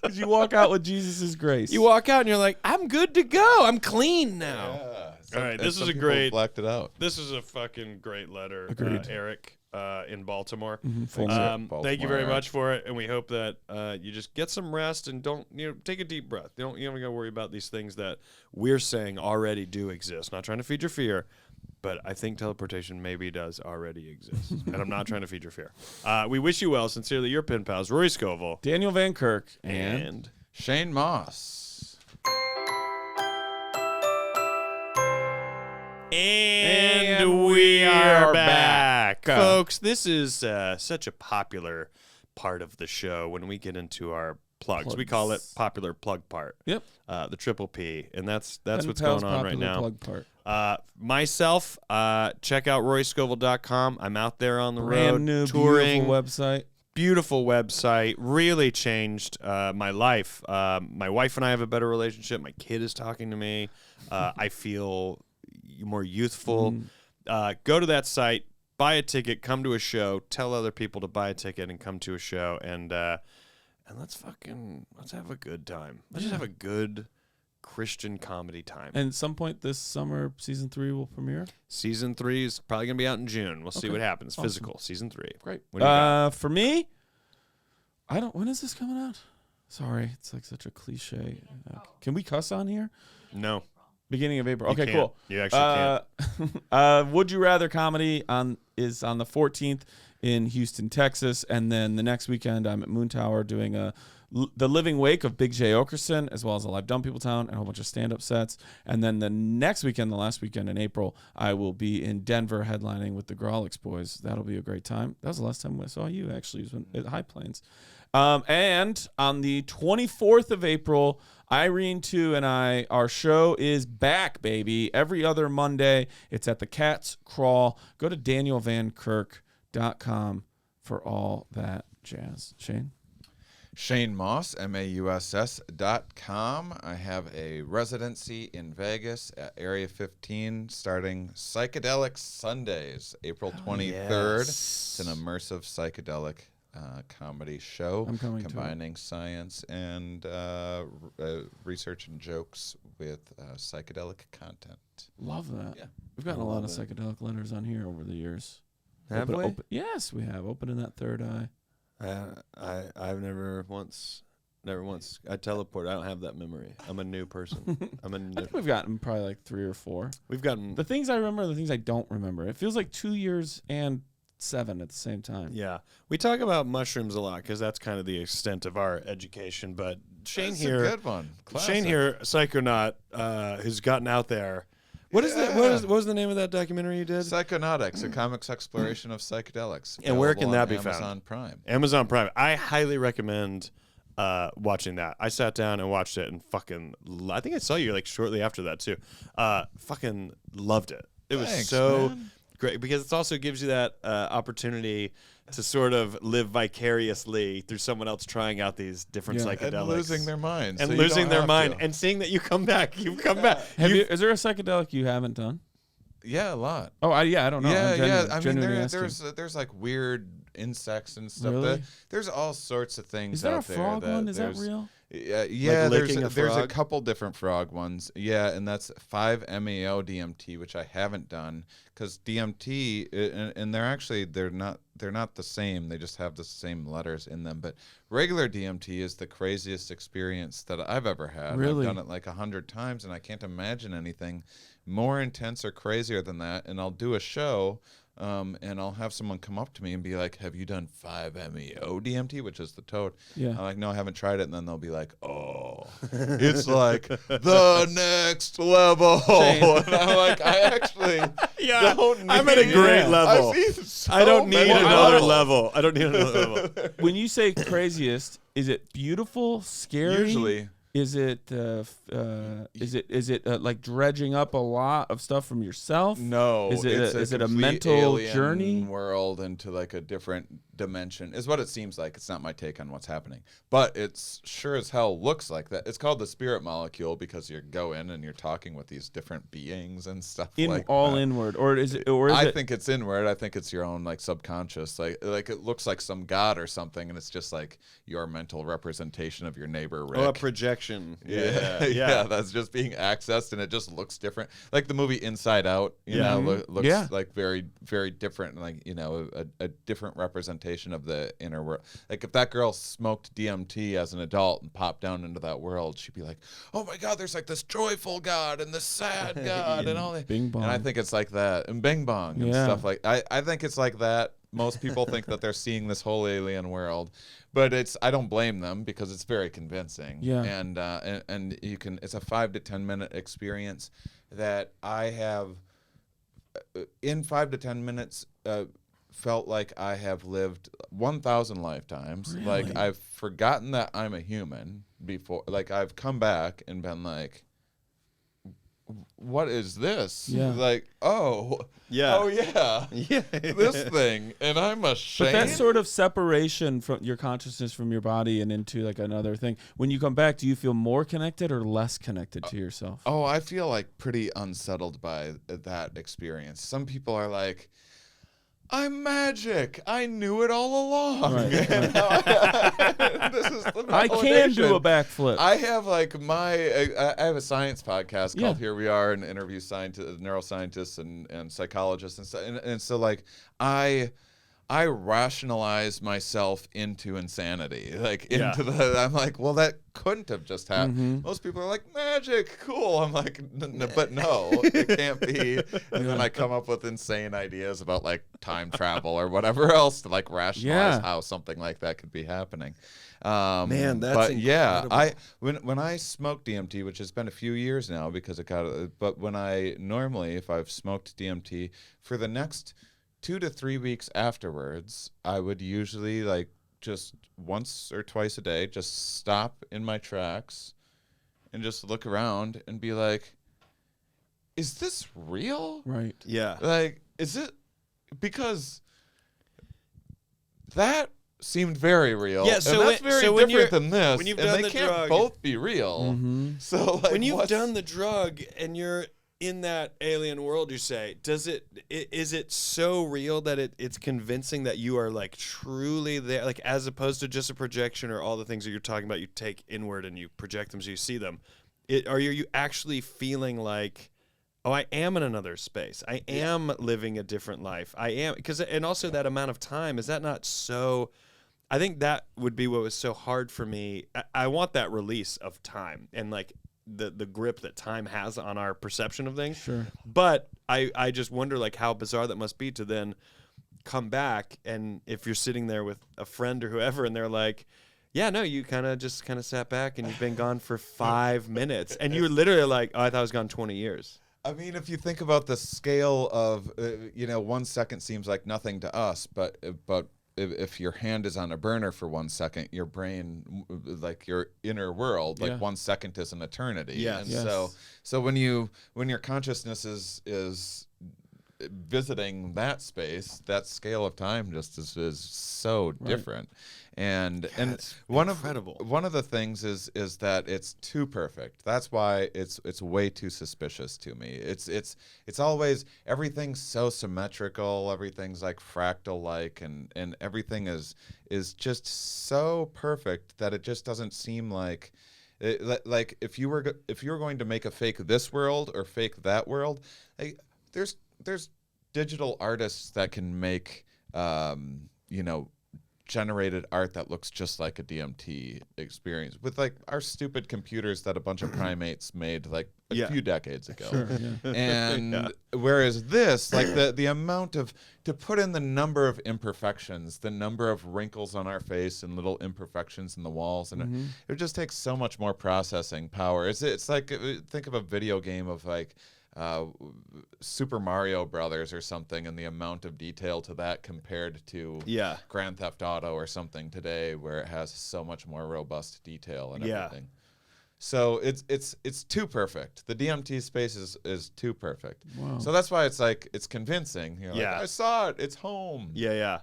'Cause you walk out with Jesus' grace. You walk out and you're like, I'm good to go. I'm clean now. Some- All right, and this is some a people great- blacked it out. This is a fucking great letter, Agreed. Eric, in Baltimore. Thank you. Thank you very Baltimore, much for it, and we hope that you just get some rest and don't take a deep breath. You don't got to worry about these things that we're saying already do exist. Not trying to feed your fear, but I think teleportation maybe does already exist, and I'm not trying to feed your fear. We wish you well. Sincerely, your pen pals, Rory Scovel Daniel Van Kirk and Shane Mauss. And we are back. back. Folks, this is such a popular part of the show when we get into our plugs. We call it popular plug part. Yep. The triple P. And that's Pen what's Pal's going on right popular now. Plug part. Myself, check out RoryScovel.com. I'm out there on the road Brand new touring. beautiful website. Beautiful website. Really changed my life. My wife and I have a better relationship. My kid is talking to me. I feel more youthful. Go to that site, buy a ticket, come to a show, tell other people to buy a ticket and come to a show, and let's have a good time. Let's just have a good Christian comedy time. And at some point this summer, season 3 will premiere. Season 3 is probably gonna be out in June. We'll see Okay. what happens. Awesome. Physical season 3. Great. What do you got? For me, when is this coming out? Sorry, it's like such a cliche. Can we cuss on here? No. Beginning of April. You Okay, can't. cool. You actually can't. Would You Rather comedy is on the 14th in Houston, Texas, and then the next weekend I'm at Moon Tower doing the living wake of Big J Okerson, as well as a live Dumb People Town and a whole bunch of stand-up sets. And then the next weekend, the last weekend in April, I will be in Denver headlining with the Grolix Boys. That'll be a great time. That was the last time I saw you, actually, was at High Plains. And on the 24th of April, Irene 2 and I, our show is back, baby. Every other Monday, it's at the Cat's Crawl. Go to danielvankirk.com for all that jazz. Shane? Shane Mauss, MAUSS.com. I have a residency in Vegas at Area 15 starting Psychedelic Sundays, April 23rd. It's an immersive psychedelic comedy show I'm coming to it. combining science and research and jokes with psychedelic content. Love that. Yeah. We've gotten a lot of psychedelic letters on here over the years. Have we? Yes, we have. Opening that third eye. I've never once. I teleport. I don't have that memory. I'm a new person. I think we've gotten probably like 3 or 4. We've gotten. The things I remember, the things I don't remember. It feels like 2 years and 7 at the same time. Yeah, we talk about mushrooms a lot because that's kind of the extent of our education. But Shane here, a good one. Classic. Shane here, psychonaut, who's gotten out there. What is that? What was the name of that documentary you did? Psychonautics, a comics exploration of psychedelics. And where can that be Amazon found? Prime. Amazon Prime. I highly recommend watching that. I sat down and watched it and fucking. I think I saw you like shortly after that too. Fucking loved it. It was Thanks, so man. great because it also gives you that opportunity to sort of live vicariously through someone else trying out these different Yeah. psychedelics And losing their minds. and so you losing don't their have mind to. and seeing that you come back. You've come back. Is there a psychedelic you haven't done? Yeah, a lot. Oh, I don't know. I'm I mean, genuinely asking. there's like weird insects and stuff. Really? There's all sorts of things Is there a out there. frog one? Is that there's- real? Yeah, licking a there's a frog? couple different frog ones. Yeah, and that's 5-MeO DMT, which I haven't done because DMT and they're not the same. They just have the same letters in them. But regular DMT is the craziest experience that I've ever had. Really? I've done it like 100 times, and I can't imagine anything more intense or crazier than that. And I'll do a show. And I'll have someone come up to me and be like, "Have you done 5-MeO DMT, which is the toad?" Yeah. I'm like, "No, I haven't tried it." And then they'll be like, "Oh, it's like the next level." And I'm like, "I actually don't I'm at a need- great level. I've seen so I don't need many another levels. level. I don't need another level. When you say craziest, is it beautiful, scary? Usually. Is it like dredging up a lot of stuff from yourself? No, Is it it's a complete mental alien journey? world into like a different dimension is what it seems like. It's not my take on what's happening, but it's sure as hell looks like that. It's called the spirit molecule because you go in and you're talking with these different beings and stuff like that. Inward, or is it? I think it's inward. I think it's your own like subconscious. Like it looks like some god or something, and it's just like your mental representation of your neighbor Rick. Oh, a projection. Yeah, that's just being accessed, and it just looks different. Like the movie Inside Out, you know, looks Yeah. like very, very different. Like a different representation of the inner world. Like if that girl smoked DMT as an adult and popped down into that world, she'd be like, "Oh my God, there's like this joyful God and this sad God and all that." Bing bong. And I think it's like that, and Bing Bong and Yeah. stuff like. I think it's like that. Most people think that they're seeing this whole alien world, but I don't blame them because it's very convincing. Yeah. And you can. It's a 5 to 10 minute experience that I have. In 5 to 10 minutes, felt like I have lived 1,000 lifetimes. Really? Like I've forgotten that I'm a human before. Like I've come back and been like, what is this? Yeah. Like, oh yeah, Yeah. this thing, and I'm ashamed. But that sort of separation from your consciousness from your body and into like another thing. When you come back, do you feel more connected or less connected to yourself? Oh, I feel like pretty unsettled by that experience. Some people are like, "I'm magic. I knew it all along." Right, And this is the I can do a validation. backflip. I have like I have a science podcast called Yeah. Here We Are, and interview scientists, neuroscientists, and psychologists, and so and so like I rationalize myself into insanity, like Yeah. into the. I'm like, well, that couldn't have just happened. Mm-hmm. Most people are like, magic, cool. I'm like, but no, it can't be. And then I come up with insane ideas about like time travel or whatever else to like rationalize Yeah. how something like that could be happening. Man, that's but yeah, incredible. when I smoke DMT, which has been a few years now because it got, but when I normally, if I've smoked DMT for the next 2 to 3 weeks afterwards, I would usually like just once or twice a day, just stop in my tracks and just look around and be like, is this real? Right. Yeah. Like, is it, because that seemed very real. Yeah, and so that's when- very so when different you're- than this. when you've and done they the can't drug- both be real. So like, when you've what's- done the drug and you're in that alien world, you say, is it so real that it's convincing that you are like truly there, like as opposed to just a projection or all the things that you're talking about, you take inward and you project them so you see them. Are you actually feeling like, oh, I am in another space. I am living a different life. I am, and also that amount of time, is that not so? I think that would be what was so hard for me. I want that release of time and like the grip that time has on our perception of things. Sure. But I just wonder like how bizarre that must be to then come back, and if you're sitting there with a friend or whoever and they're like, yeah, no, you kind of sat back and you've been gone for 5 minutes, and you're literally like, oh, I thought I was gone 20 years. I mean, if you think about the scale of, 1 second seems like nothing to us, but if your hand is on a burner for 1 second, your brain, like your inner world, like 1 second is an eternity. Yes. And Yes. so when your consciousness is visiting that space, that scale of time just is so different. And it's one incredible. of the things is that it's too perfect. That's why it's way too suspicious to me. It's always, everything's so symmetrical, everything's like fractal like, and everything is just so perfect that it just doesn't seem like like if you were going to make a fake this world or fake that world, like there's digital artists that can make generated art that looks just like a DMT experience with like our stupid computers that a bunch of primates made like a few decades ago. Sure, yeah. And whereas this, like the amount of, to put in the number of imperfections, the number of wrinkles on our face and little imperfections in the walls, and it just takes so much more processing power. It's like, think of a video game of like Super Mario Brothers or something, and the amount of detail to that compared to Grand Theft Auto or something today, where it has so much more robust detail and everything. So it's too perfect. The DMT space is too perfect. Wow. So that's why it's like, it's convincing. You're like, I saw it. It's home. Yeah.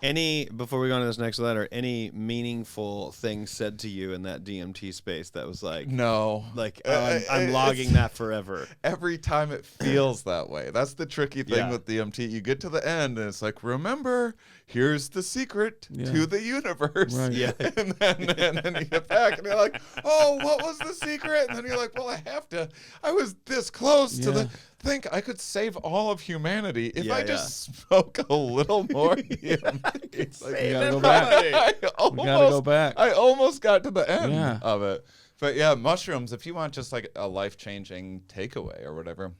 Before we go on to this next letter, any meaningful things said to you in that DMT space that was like, No. like, I'm logging that forever. Every time it feels that way. That's the tricky thing with DMT. You get to the end and it's like, remember, here's the secret to the universe. Right. Yeah. And then you get back and you're like, oh, what was the secret? And then you're like, well, I was this close to think I could save all of humanity if I just smoke a little more DMT. It's like, You gotta go back. We gotta go back. I almost got to the end Yeah. of it. But yeah, mushrooms, if you want just like a life-changing takeaway or whatever.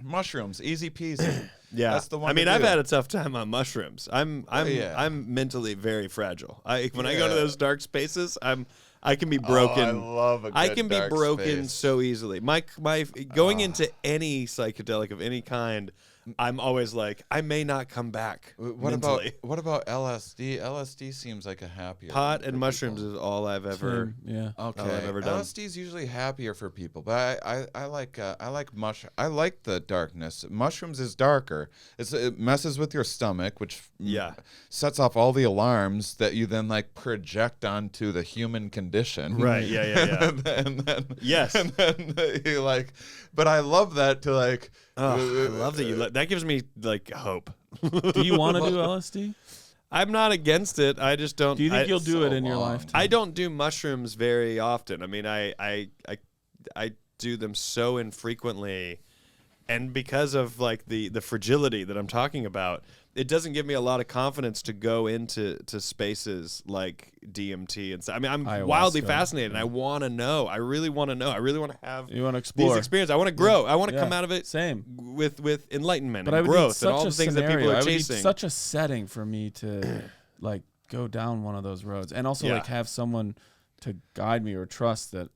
Mushrooms, easy peasy. Yeah, That's the one I mean, to I've do. had a tough time on mushrooms. I'm mentally very fragile. When I go to those dark spaces, I can be broken. I love a good I can be dark broken space. so easily. My going into any psychedelic of any kind, I'm always like, I may not come back. What mentally. about LSD? LSD seems like a happier Pot one for and mushrooms people. is all I've ever. Yeah. Okay, I've ever done. LSD is usually happier for people, but I like the darkness. Mushrooms is darker. It messes with your stomach, which sets off all the alarms that you then like project onto the human condition. Right. Yeah. and then Yes. and then you like, but I love that to like. I love that that gives me like hope. Do you want to do LSD? I'm not against it. I just don't. Do you think you'll do so it in your long. lifetime? I don't do mushrooms very often. I mean, I do them so infrequently, and because of like the fragility that I'm talking about, it doesn't give me a lot of confidence to go into spaces like DMT and stuff. I mean, I'm wildly fascinated, and I want to know. I really want to know. I really want to have You want to explore. these experiences. I want to grow. I want to come out of it Same. with enlightenment But I and would need growth and all the such a things that people scenario. are I would need chasing. such a setting for me to like go down one of those roads, and also like have someone to guide me or trust that.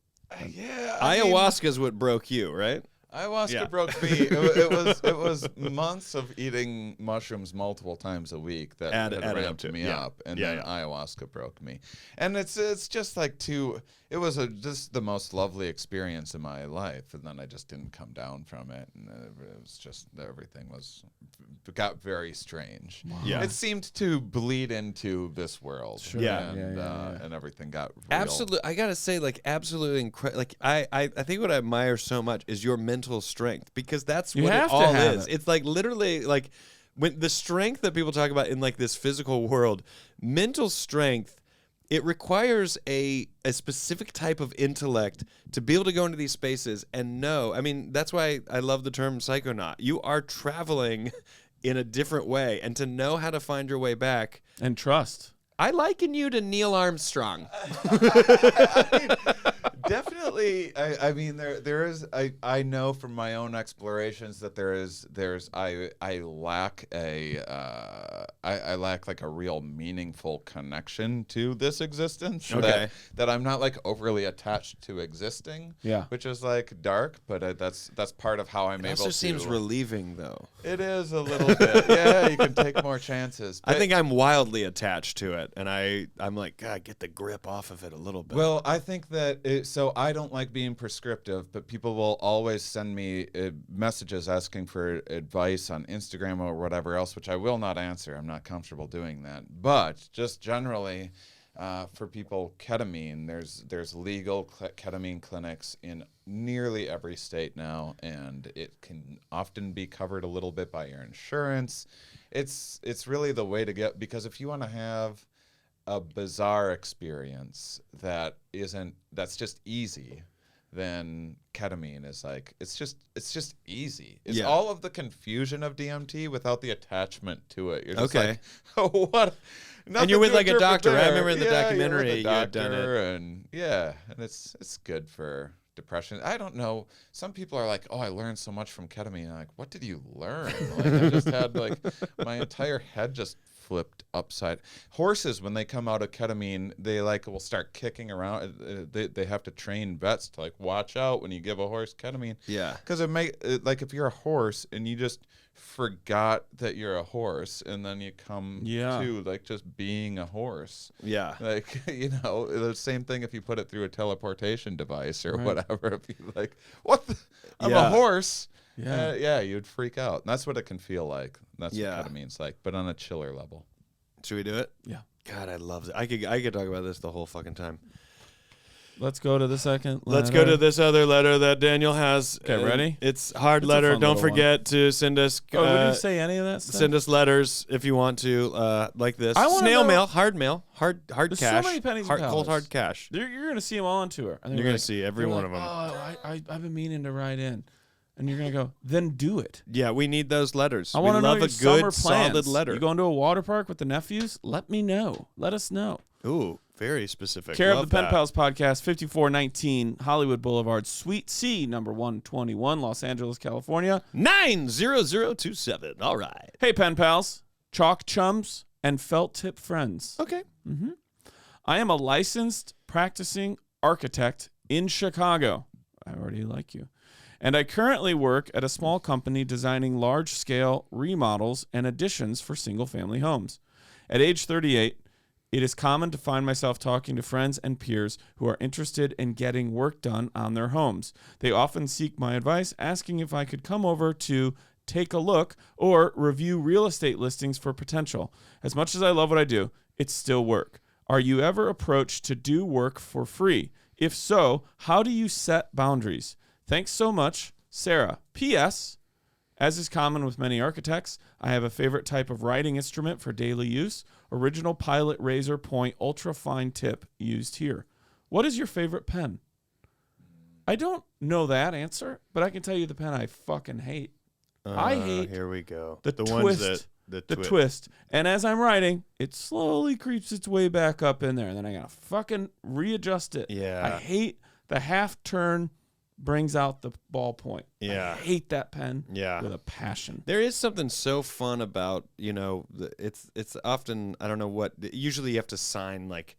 Yeah, Ayahuasca is what broke you, right? Ayahuasca broke me. It was months of eating mushrooms multiple times a week that had added ramped up to me it. up, and Yeah, then ayahuasca broke me. And it's just like it was just the most lovely experience in my life, and then I just didn't come down from it, and it was just everything got very strange. Wow. Yeah. It seemed to bleed into this world. Sure. Yeah. And, Yeah. and everything got real. Absolutely, I gotta say, like, absolutely incredible. Like, I think what I admire so much is your mental strength, because that's You what have it to all have is. it. It's like literally like when the strength that people talk about in like this physical world, mental strength. It requires a specific type of intellect to be able to go into these spaces and know. I mean, that's why I love the term psychonaut. You are traveling in a different way, and to know how to find your way back. And trust. I liken you to Neil Armstrong. Definitely. I mean, there is. I know from my own explorations that I lack I lack like a real meaningful connection to this existence. Okay. That I'm not like overly attached to existing. Yeah. Which is like dark, but that's part of how I'm It able also to. seems relieving, though. It is a little bit. Yeah, you can take more chances. I But- think I'm wildly attached to it, and I'm like, God, get the grip off of it a little bit. Well, I think that so I don't like being prescriptive, but people will always send me messages asking for advice on Instagram or whatever else, which I will not answer. I'm not comfortable doing that. But just generally, for people, ketamine, there's legal ketamine clinics in nearly every state now, and it can often be covered a little bit by your insurance. It's really the way to get, because if you want to have a bizarre experience that's just easy, then ketamine is like it's just easy. It's Yeah. all of the confusion of DMT without the attachment to it. You're just Okay. like, oh, what? And you're Nothing with to like a interpret doctor, right? I there. remember in the Yeah, documentary you're with you a had done it. doctor, and it's good for depression. I don't know. Some people are like, oh, I learned so much from ketamine. I'm like, what did you learn? Like, I just had like my entire head just flipped upside. Horses, when they come out of ketamine, they like will start kicking around. They have to train vets to like watch out when you give a horse ketamine. Yeah. Because like if you're a horse and you just forgot that you're a horse, and then you come to like just being a horse. Yeah. Like, the same thing if you put it through a teleportation device or whatever. If you like, what? I'm a horse. Yeah. You'd freak out. And that's what it can feel like. That's Yeah. what ketamine's like, but on a chiller level. Should we do it? Yeah. God, I love it. I could talk about this the whole fucking time. Let's go to the second Let's letter. go to this other letter that Daniel has. Okay, ready? It's hard It's a letter. fun Don't little forget to send us. Oh, we didn't say any of that stuff? Send us letters if you want to, like this. I wanna Snail know- mail, hard hard There's so cash. many pennies and cold pals. hard cash. You're going to see them all on tour. And You're they're gonna see every they're one like, of 'em. Oh, I've been meaning to write in. And you're going to go, then do it. Yeah, we need those letters. I want to know love your a summer good, plans. solid letter. You going to a water park with the nephews? Let me know. Let us know. Ooh, very specific. Care Love of the Pen that. Pals Podcast, 5419 Hollywood Boulevard, Suite C, number 121, Los Angeles, California. 90027. All right. Hey, Pen Pals, chalk chums, and felt tip friends. Okay. I am a licensed practicing architect in Chicago. I already like you. And I currently work at a small company designing large-scale remodels and additions for single-family homes. At age 38, it is common to find myself talking to friends and peers who are interested in getting work done on their homes. They often seek my advice, asking if I could come over to take a look or review real estate listings for potential. As much as I love what I do, it's still work. Are you ever approached to do work for free? If so, how do you set boundaries? Thanks so much, Sarah. P.S. As is common with many architects, I have a favorite type of writing instrument for daily use. Original Pilot Razor Point ultra-fine tip used here. What is your favorite pen? I don't know that answer, but I can tell you the pen I fucking hate. I hate Here we go. the the twist. ones that The twist. And as I'm writing, it slowly creeps its way back up in there. And then I gotta fucking readjust it. Yeah. I hate the half turn brings out the ballpoint. Yeah. I hate that pen Yeah. with a passion. There is something so fun about, it's often, I don't know what, usually you have to sign like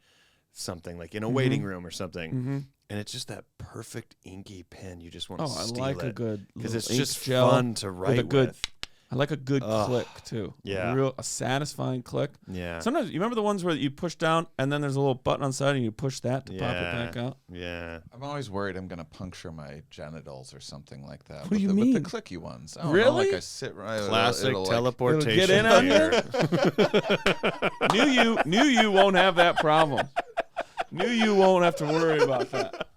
something like in a waiting room or something. and it's just that perfect inky pen. You just want Oh, to I steal like it. a good because it's ink just gel fun to write with a good. with. I like a good Ugh. click too. Yeah. A satisfying click. Yeah. Sometimes you remember the ones where you push down and then there's a little button on the side and you push that to pop it back out. Yeah. I'm always worried I'm gonna puncture my genitals or something like that. What with do you the, mean? With the clicky ones. I don't know, Really? like I sit right. Classic it'll, like, teleportation. It'll get in on here. Knew you won't have that problem. Knew you won't have to worry about that.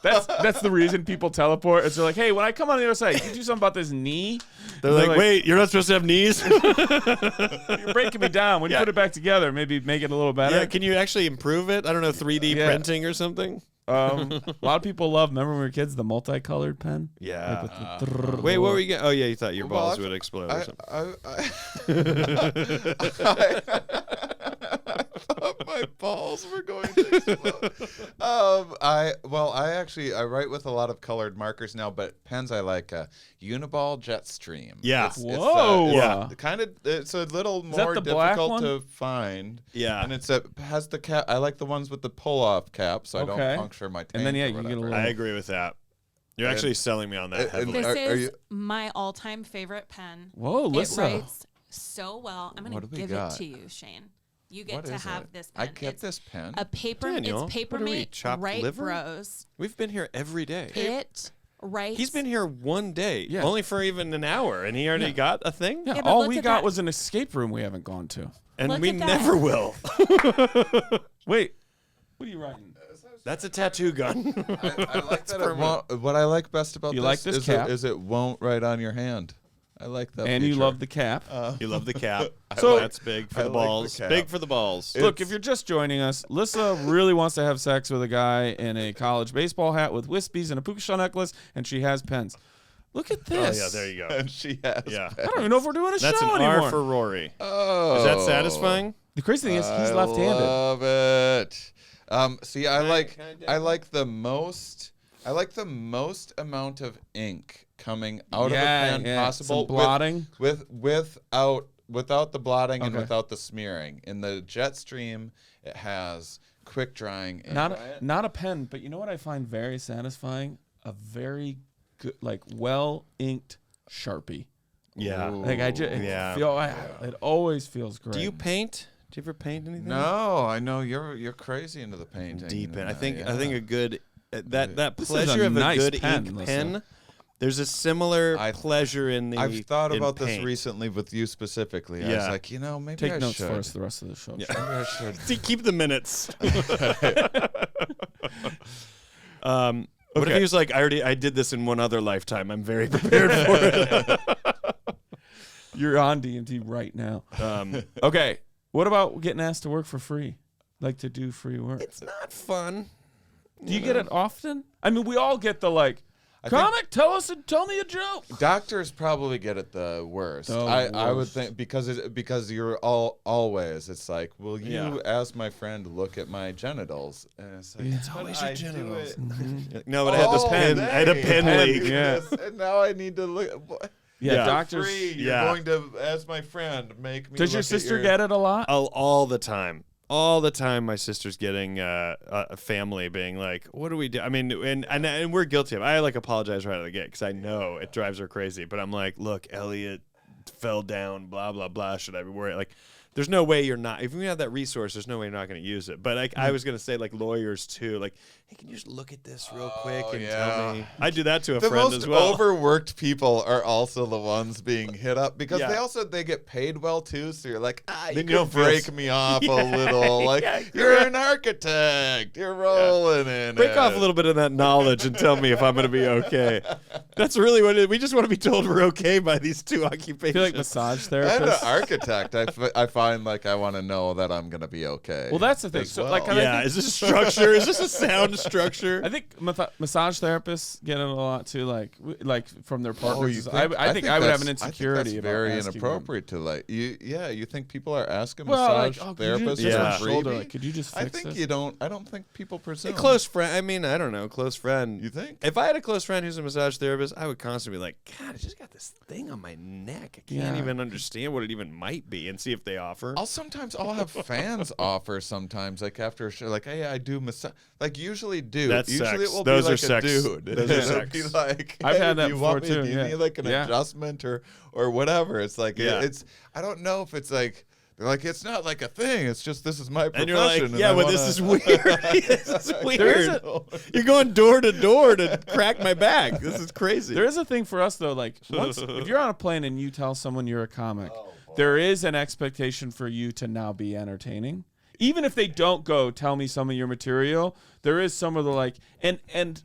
That's the reason people teleport. It's like, hey, when I come on the other side, can you do something about this knee? They're like, wait, you're not supposed to have knees? You're breaking me down. When you put it back together, maybe make it a little better. Yeah, can you actually improve it? I don't know, 3D printing or something? A lot of people love, remember when we were kids, the multicolored pen? Yeah. Like with the Wait, what were you getting? Oh, yeah, you thought your Well, balls I've- would explode or something. I thought my balls were going to explode. I write with a lot of colored markers now, but pens I like Uniball Jetstream. Yeah. Whoa. Yeah. It's a little that more the black difficult one? to find. Yeah. And has the cap. I like the ones with the pull-off cap, so I Okay. don't puncture my tank. And then, yeah, or you get a whatever. little- I agree with that. You're actually selling me on that heavily. This Are is you- my all-time favorite pen. Whoa, It Lissa. writes so well. I'm What going do to we give got? it to you, Shane. You get What to is have it? this pen. I get It's this pen. a paper. Daniel, It's paper what are we, mate. chopped Right liver? rose. We've been here every day. It writes. He's been here one day, Yeah. only for even an hour, and he already got a thing? Yeah, but all look we at got that. was an escape room we haven't gone to. And Look we at that. never will. Wait, what are you writing? That's a tattoo gun. I like that. What I like best about You this, like this is, cap? it won't write on your hand. I like that. And you feature. love the cap. You love the cap. So- That's big for I the like the balls. cap. Big for the balls. Look, if you're just joining us, Lissa really wants to have sex with a guy in a college baseball hat with wispies and a puka shell necklace, and she has pens. Look at Oh, this. yeah, there you go. And she has. Yeah. I don't even know if we're doing a That's show an anymore. R for Rory. Oh. Is that satisfying? The crazy thing is he's I left-handed. love it. See, I like can I dab I like the most amount of ink coming out of a pen possible Some blotting. without the blotting and Okay. without the smearing. In the Jetstream, it has quick drying ink. Not a pen, but you know what I find very satisfying? A very good, like well-inked Sharpie. Yeah. Ooh. Like I just Yeah. it always feels great. Do you paint? Do you ever paint anything? No, I know you're crazy into the painting. Deep in. I Uh, think yeah. a good that This is pleasure a of nice a good pen, ink Lissa. pen. There's a similar pleasure in the. I've thought in about this paint. recently with you specifically. I was Yeah. like, maybe Take I notes should. for us the rest of the show. Yeah. Maybe I should. See, keep the minutes. What if he was like, I did this in one other lifetime. I'm very prepared for it. You're on DMT right now. Um, Okay. What about getting asked to work for free? Like to do free work? it's not fun. Do you get it often? I mean, we all get the like, comic, tell me a joke. Doctors probably get it the worst. The I would worst. think because you're always. It's like, will you, Yeah. as my friend, look at my genitals? And it's like, It's "But always your I do genitals." it No, but I had this all pen. I had a day. pen Pen, leak. yeah. And now I need to look. Yeah, Yeah. doctors. Free. You're Yeah. going to, as my friend, make me. Does your look at sister get it a lot? All the time. All the time, my sister's getting a family being like, "What do we do?" I mean, and we're guilty of it. I like apologize right out of the gate because I know it drives her crazy. But I'm like, "Look, Elliot fell down. Blah blah blah. Should I be worried?" Like, there's no way you're not. If you have that resource, there's no way you're not going to use it. But like, I was going to say, like lawyers too. Like, hey, can you just look at this real quick and tell me? I do that to a The friend most as well. overworked people are also the ones being hit up because Yeah. they get paid well too. So you're like, you Then can you don't feel break me off Yeah, a little. Like yeah, you're an architect, you're rolling in Break it. off a little bit of that knowledge and tell me if I'm going to be okay. That's really what it is. We just want to be told we're okay by these two occupations. I feel like massage And an therapists. architect, I find like I want to know that I'm gonna be okay. Well, that's the thing. as So, well. like, I Yeah, think- is this a structure? Is this a sound structure? I think massage therapists get it a lot too, like from their partners. you think? I think I would have an that's- insecurity I think that's about very asking them. inappropriate to like you. Yeah, you think people are asking Well, like, massage could you therapists just Yeah. my for shoulder, freebie? like, could you just I fix think this? you don't. I don't think people presume. A close friend. I mean, I don't know. Close friend. You think? If I had a close friend who's a massage therapist, I would constantly be like, God, I just got this thing on my neck. I can't Yeah. even understand what it even might be, and see if they offer. I'll have fans offer sometimes, like after a show, like, hey, I do massage. Like usually dude. That's usually sex. it will Those be are like sex. a dude. Those are It'll sex. be like, I've hey, had that do you want before, me, too, do you yeah. need like an Yeah. adjustment or whatever? It's like Yeah. it's I don't know if it's like they're like, it's not like a thing. It's just this is my And profession. you're like, yeah, I but wanna- this is weird. This is weird. a- You're going door to door to crack my back. This is crazy. There is a thing for us though, like once if you're on a plane and you tell someone you're a comic, there is an expectation for you to now be entertaining. Even if they don't go, tell me some of your material, there is some of the like and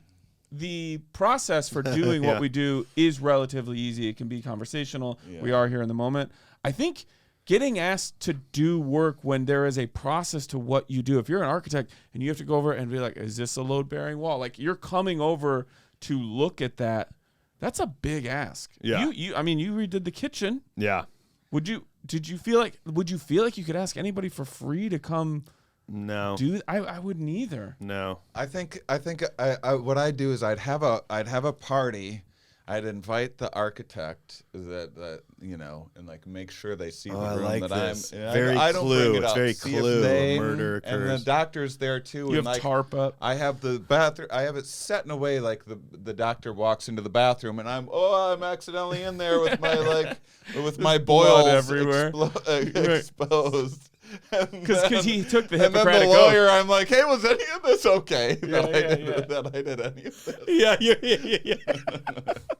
the process for doing Yeah. what we do is relatively easy. It can be conversational. Yeah. We are here in the moment. I think getting asked to do work when there is a process to what you do. If you're an architect and you have to go over and be like, is this a load-bearing wall? Like you're coming over to look at that. That's a big ask. Yeah. I mean, you redid the kitchen. yeah. Would you feel like you could ask anybody for free to come No. do? I wouldn't either. No. I think I what I'd do is I'd have a party. I'd invite the architect that you know, and like make sure they see the Oh, I room like that this. I'm. Very I don't Clue. bring it It's up. very See if Clue. they- Murder and occurs. the doctor's there too. You and have like, tarp up. I have the bathroom. I have it set in a way like the doctor walks into the bathroom and I'm accidentally in there with my like with my blood boils everywhere. exposed. Because he took the and then the Hippocratic lawyer, I'm like, hey, was any of this okay? Yeah, That I did any of this? Yeah. Yeah.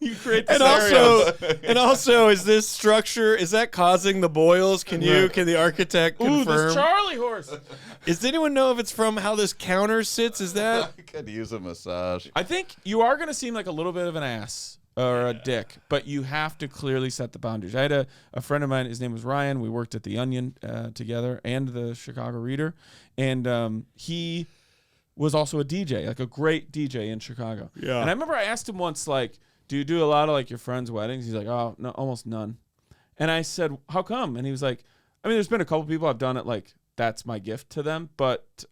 You create the And also, is this structure, is that causing the boils? Can the architect Ooh, confirm? this Charlie horse. Does anyone know if it's from how this counter sits? Is that? I could use a massage. I think you are going to seem like a little bit of an ass or a dick, but you have to clearly set the boundaries. I had a friend of mine, his name was Ryan. We worked at The Onion together and the Chicago Reader. And he was also a DJ, like a great DJ in Chicago. Yeah. And I remember I asked him once, like, do you do a lot of like your friends' weddings? He's like, oh, no, almost none. And I said, how come? And he was like, I mean, there's been a couple people I've done it like, that's my gift to them, but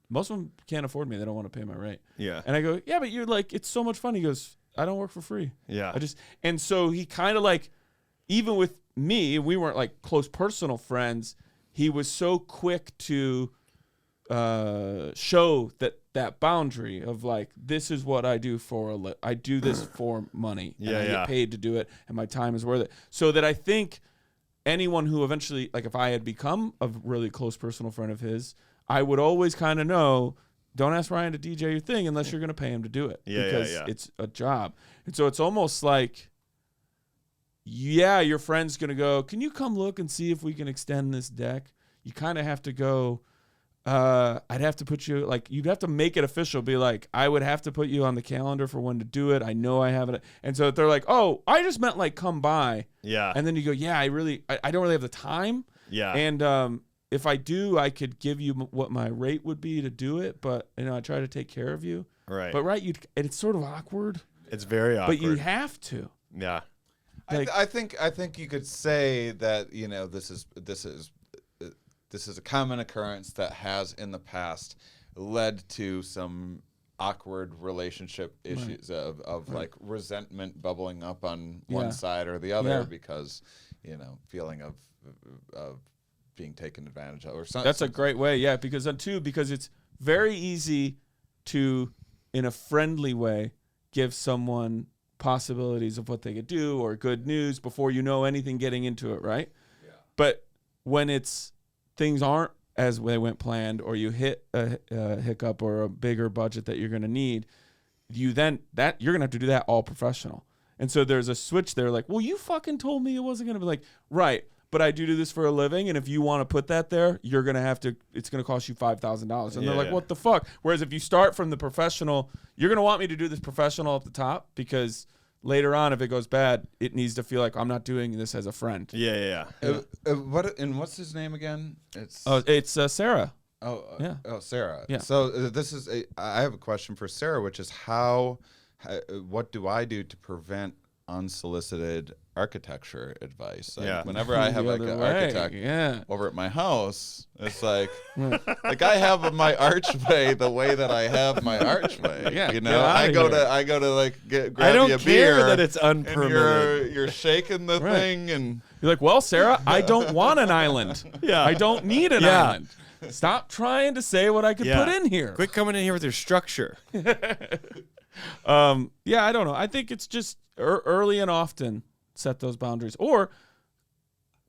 most of them can't afford me. They don't want to pay my rate. Yeah. And I go, yeah, but you're like, it's so much fun. He goes, I don't work for free. Yeah. And so he kind of like, even with me, we weren't like close personal friends. He was so quick to show that boundary of like, this is what I do for I do this for money. And I get paid to do it, and my time is worth it. So that I think anyone who eventually, like if I had become a really close personal friend of his, I would always kind of know, don't ask Ryan to DJ your thing unless you're going to pay him to do it. Because it's a job. And so it's almost like, yeah, your friend's going to go, can you come look and see if we can extend this deck? You kind of have to go, I'd have to put you, like, you'd have to make it official. Be like, I would have to put you on the calendar for when to do it. I know I have it. And so they're like, oh, I just meant like come by. Yeah. And then you go, yeah, I don't really have the time. Yeah. And if I do, I could give you what my rate would be to do it. But, you know, I try to take care of you. Right. But, right, it's sort of awkward. It's very awkward. But you have to. Yeah. Like, I think you could say that, you know, this is a common occurrence that has in the past led to some awkward relationship issues of like resentment bubbling up on one side or the other because, you know, feeling of being taken advantage of or something. That's a great way, yeah, because it's very easy to, in a friendly way, give someone possibilities of what they could do or good news before you know anything getting into it, right? Yeah. But when things aren't as they went planned, or you hit a hiccup or a bigger budget that you're going to need, you're going to have to do that all professional. And so there's a switch there, like, well, you fucking told me it wasn't going to be like, right, but I do this for a living, and if you want to put that there, you're going to have to, it's going to cost you $5,000. And they're like, what the fuck? Whereas if you start from the professional, you're going to want me to do this professional at the top, because later on, if it goes bad, it needs to feel like I'm not doing this as a friend. Yeah. What's his name again? It's Sarah. Sarah. Yeah. So I have a question for Sarah, which is what do I do to prevent unsolicited architecture advice. Like, Yeah. whenever I have The like other an way, architect yeah. over at my house, it's like I have my archway the way that I have my archway. Yeah, you get know, outta I go to like grab I don't you a care beer that it's and unpermitted. you're shaking the Right. thing and You're like, well, Sarah, I don't want an island. Yeah. I don't need an Yeah. island. Stop trying to say what I could Yeah. put in here. Quit coming in here with your structure. Yeah, I don't know. I think it's just early and often set those boundaries, or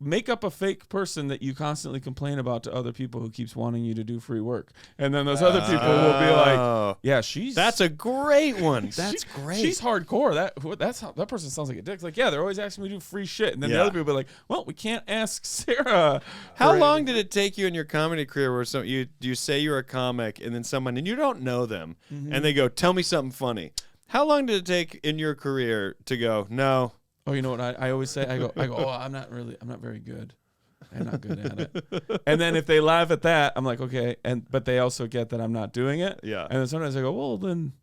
make up a fake person that you constantly complain about to other people who keeps wanting you to do free work, and then those other people will be like, Oh. "Yeah, she's That's a great one. That's great. She's hardcore. That's how that person sounds like a dick. It's like, yeah, they're always asking me to do free shit, and then the Yeah. other people be like, well, we can't ask Sarah. How for long did it take you in your comedy career where you say you're a comic and then someone, and you don't know them, and they go, tell me something funny. How long did it take in your career to go, no? Oh, you know what I always say? I go, oh, I'm not very good. I'm not good at it. And then if they laugh at that, I'm like, okay. But they also get that I'm not doing it. Yeah. And then sometimes I go, well, then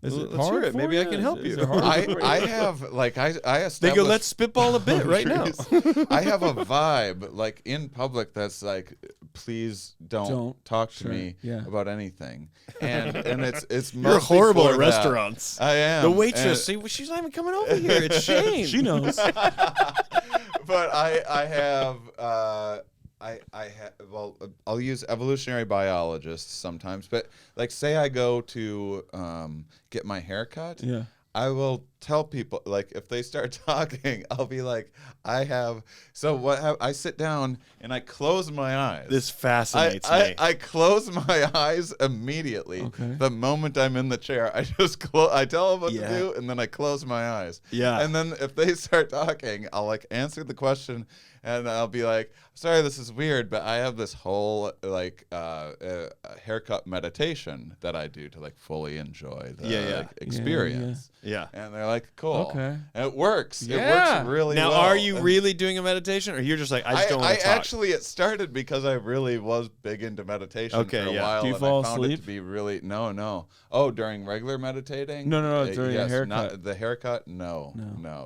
is Well, it let's hard hear it. for Maybe I you? can help Is you. it hard for you? I have like I established. They go, let's spitball a bit right now. I have a vibe like in public that's like, please don't talk to Sure. me Yeah. about anything, and it's You're mostly horrible for at that. restaurants. I am The waitress, and- see, she's not even coming over here. It's Shane. She knows. but I have well, I'll use evolutionary biologists sometimes, but like say I go to get my hair cut, Yeah. I will tell people, like, if they start talking, I'll be like, I sit down and I close my eyes. This fascinates me. I close my eyes immediately. Okay. The moment I'm in the chair, I just I tell them what Yeah. to do, and then I close my eyes. Yeah. And then if they start talking, I'll like answer the question, and I'll be like, sorry, this is weird, but I have this whole like haircut meditation that I do to like fully enjoy the like, experience. Yeah. And they're like, cool. Okay. And it works. It Yeah. works really Now, well. are you And really doing a meditation, or you're just like, I just don't want I to talk? actually, it started because I really was big into meditation Okay, for a yeah. while. Do you and fall I found it asleep? to be really, no. Oh, during regular meditating? No, during a yes, haircut. Not, the haircut? No,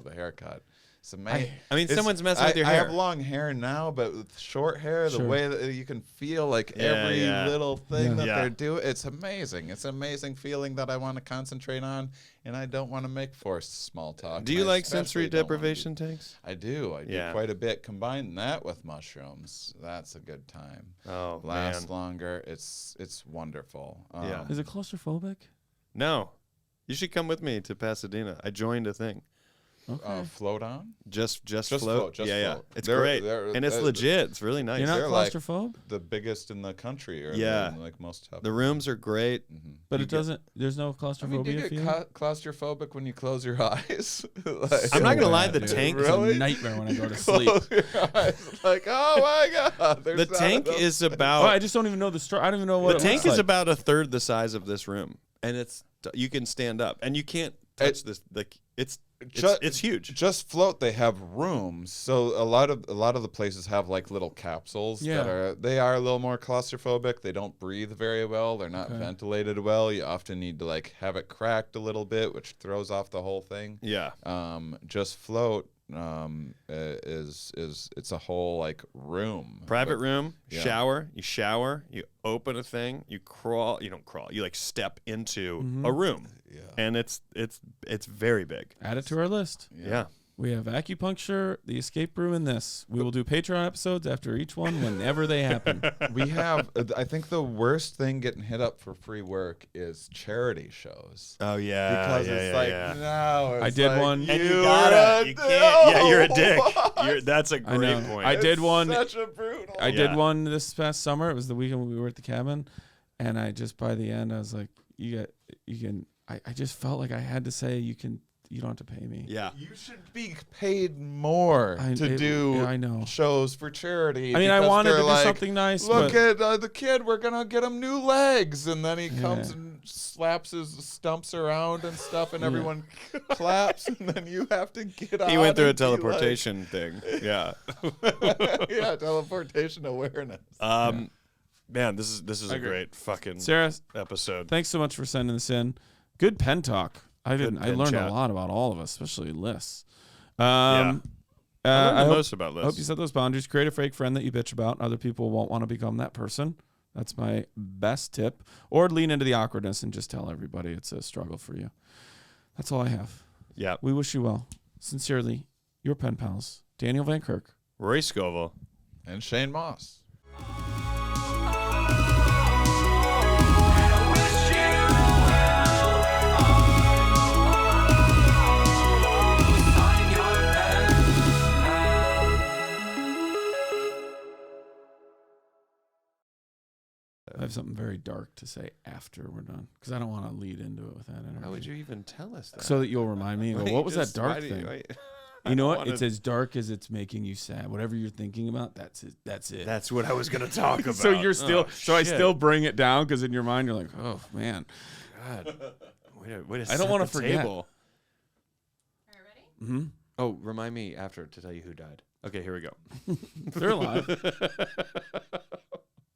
the haircut. It's amazing. I mean, someone's messing with your I hair. have long hair now, but with short hair, the Sure. way that you can feel like Yeah, every yeah. little thing that Yeah. they're doing, it's amazing. It's an amazing feeling that I want to concentrate on, and I don't want to make forced small talk. Do you and I like sensory especially don't wanna deprivation tanks? I do Yeah. quite a bit. Combine that with mushrooms, that's a good time. Oh, Lasts man. longer. It's wonderful. Yeah. Is it claustrophobic? No. You should come with me to Pasadena. I joined a thing. Okay. Float on. Just Just float. float, just yeah, float. yeah. It's They're- great. they're- And it's legit. It's really nice. You're not they're like- claustrophobe? The biggest in the country, or Yeah. like most top. The rooms are great. But You it get- doesn't. There's no I mean, claustrophobia do you feeling? get claustrophobic when you close your eyes? Like, I'm not gonna lie, bad, the dude. tank- It's Really? a nightmare when I go to sleep. close your eyes. Like, oh my god. The tank is Oh, about I just don't even know the story. I don't even know what the it tank looks is like. about a third the size of this room, and you can stand up, and you can't touch this. Like it's huge. Just float. They have rooms, so a lot of the places have like little capsules Yeah. that are a little more claustrophobic. They don't breathe very well. They're not Okay. ventilated well. You often need to like have it cracked a little bit, which throws off the whole thing. Yeah. Just float is it's a whole like room. Private But- room, Yeah. shower, you open a thing, you don't crawl, you like step into Mm-hmm. a room. Yeah. And it's very big. Add it to our list. Yeah. We have acupuncture, the escape room, and this. We will do Patreon episodes after each one whenever they happen. We have I think the worst thing getting hit up for free work is charity shows. Oh yeah. Because it's like no, it's I did like, one- And you're you can't. Yeah, you're a dick. Why? That's a I great know. point. I did It's one. Such a brutal. I Yeah. did one this past summer. It was the weekend when we were at the cabin, and I just by the end I was like, you can. I just felt like I had to say you don't have to pay me. Yeah. You should be paid more to do yeah, I know. shows for charity. I mean, I because wanted to they're do like, something nice. Look but at the kid. We're gonna get him new legs, and then he comes Yeah. and slaps his stumps around and stuff, and everyone claps, and then you have to get out. He went through a and be like- teleportation thing. Yeah. yeah, teleportation awareness. Man, this is a agree. great fucking Sarah, episode. thanks so much for sending this in. Good pen talk. I didn't. Good I pen learned chat. a lot about all of us, especially lists. Yeah. I learned the hope, most about I hope you lists. set those boundaries. Create a fake friend that you bitch about. Other people won't want to become that person. That's my best tip. Or lean into the awkwardness and just tell everybody it's a struggle for you. That's all I have. Yeah. We wish you well. Sincerely, your pen pals, Daniel Van Kirk. Rory Scovel. And Shane Mauss. I have something very dark to say after we're done because I don't want to lead into it with that energy. How would you even tell us that? So that you'll remind me. And go, what was that dark thing? You know what? It's as dark as it's making you sad. Whatever you're thinking about, that's it. That's it. That's what I was going to talk about. So you're still. I shit. still bring it down because in your mind you're like, oh man, God. Way to I don't want to forget. table. All right, ready? Mm-hmm. Oh, remind me after to tell you who died. Okay, here we go. They're alive.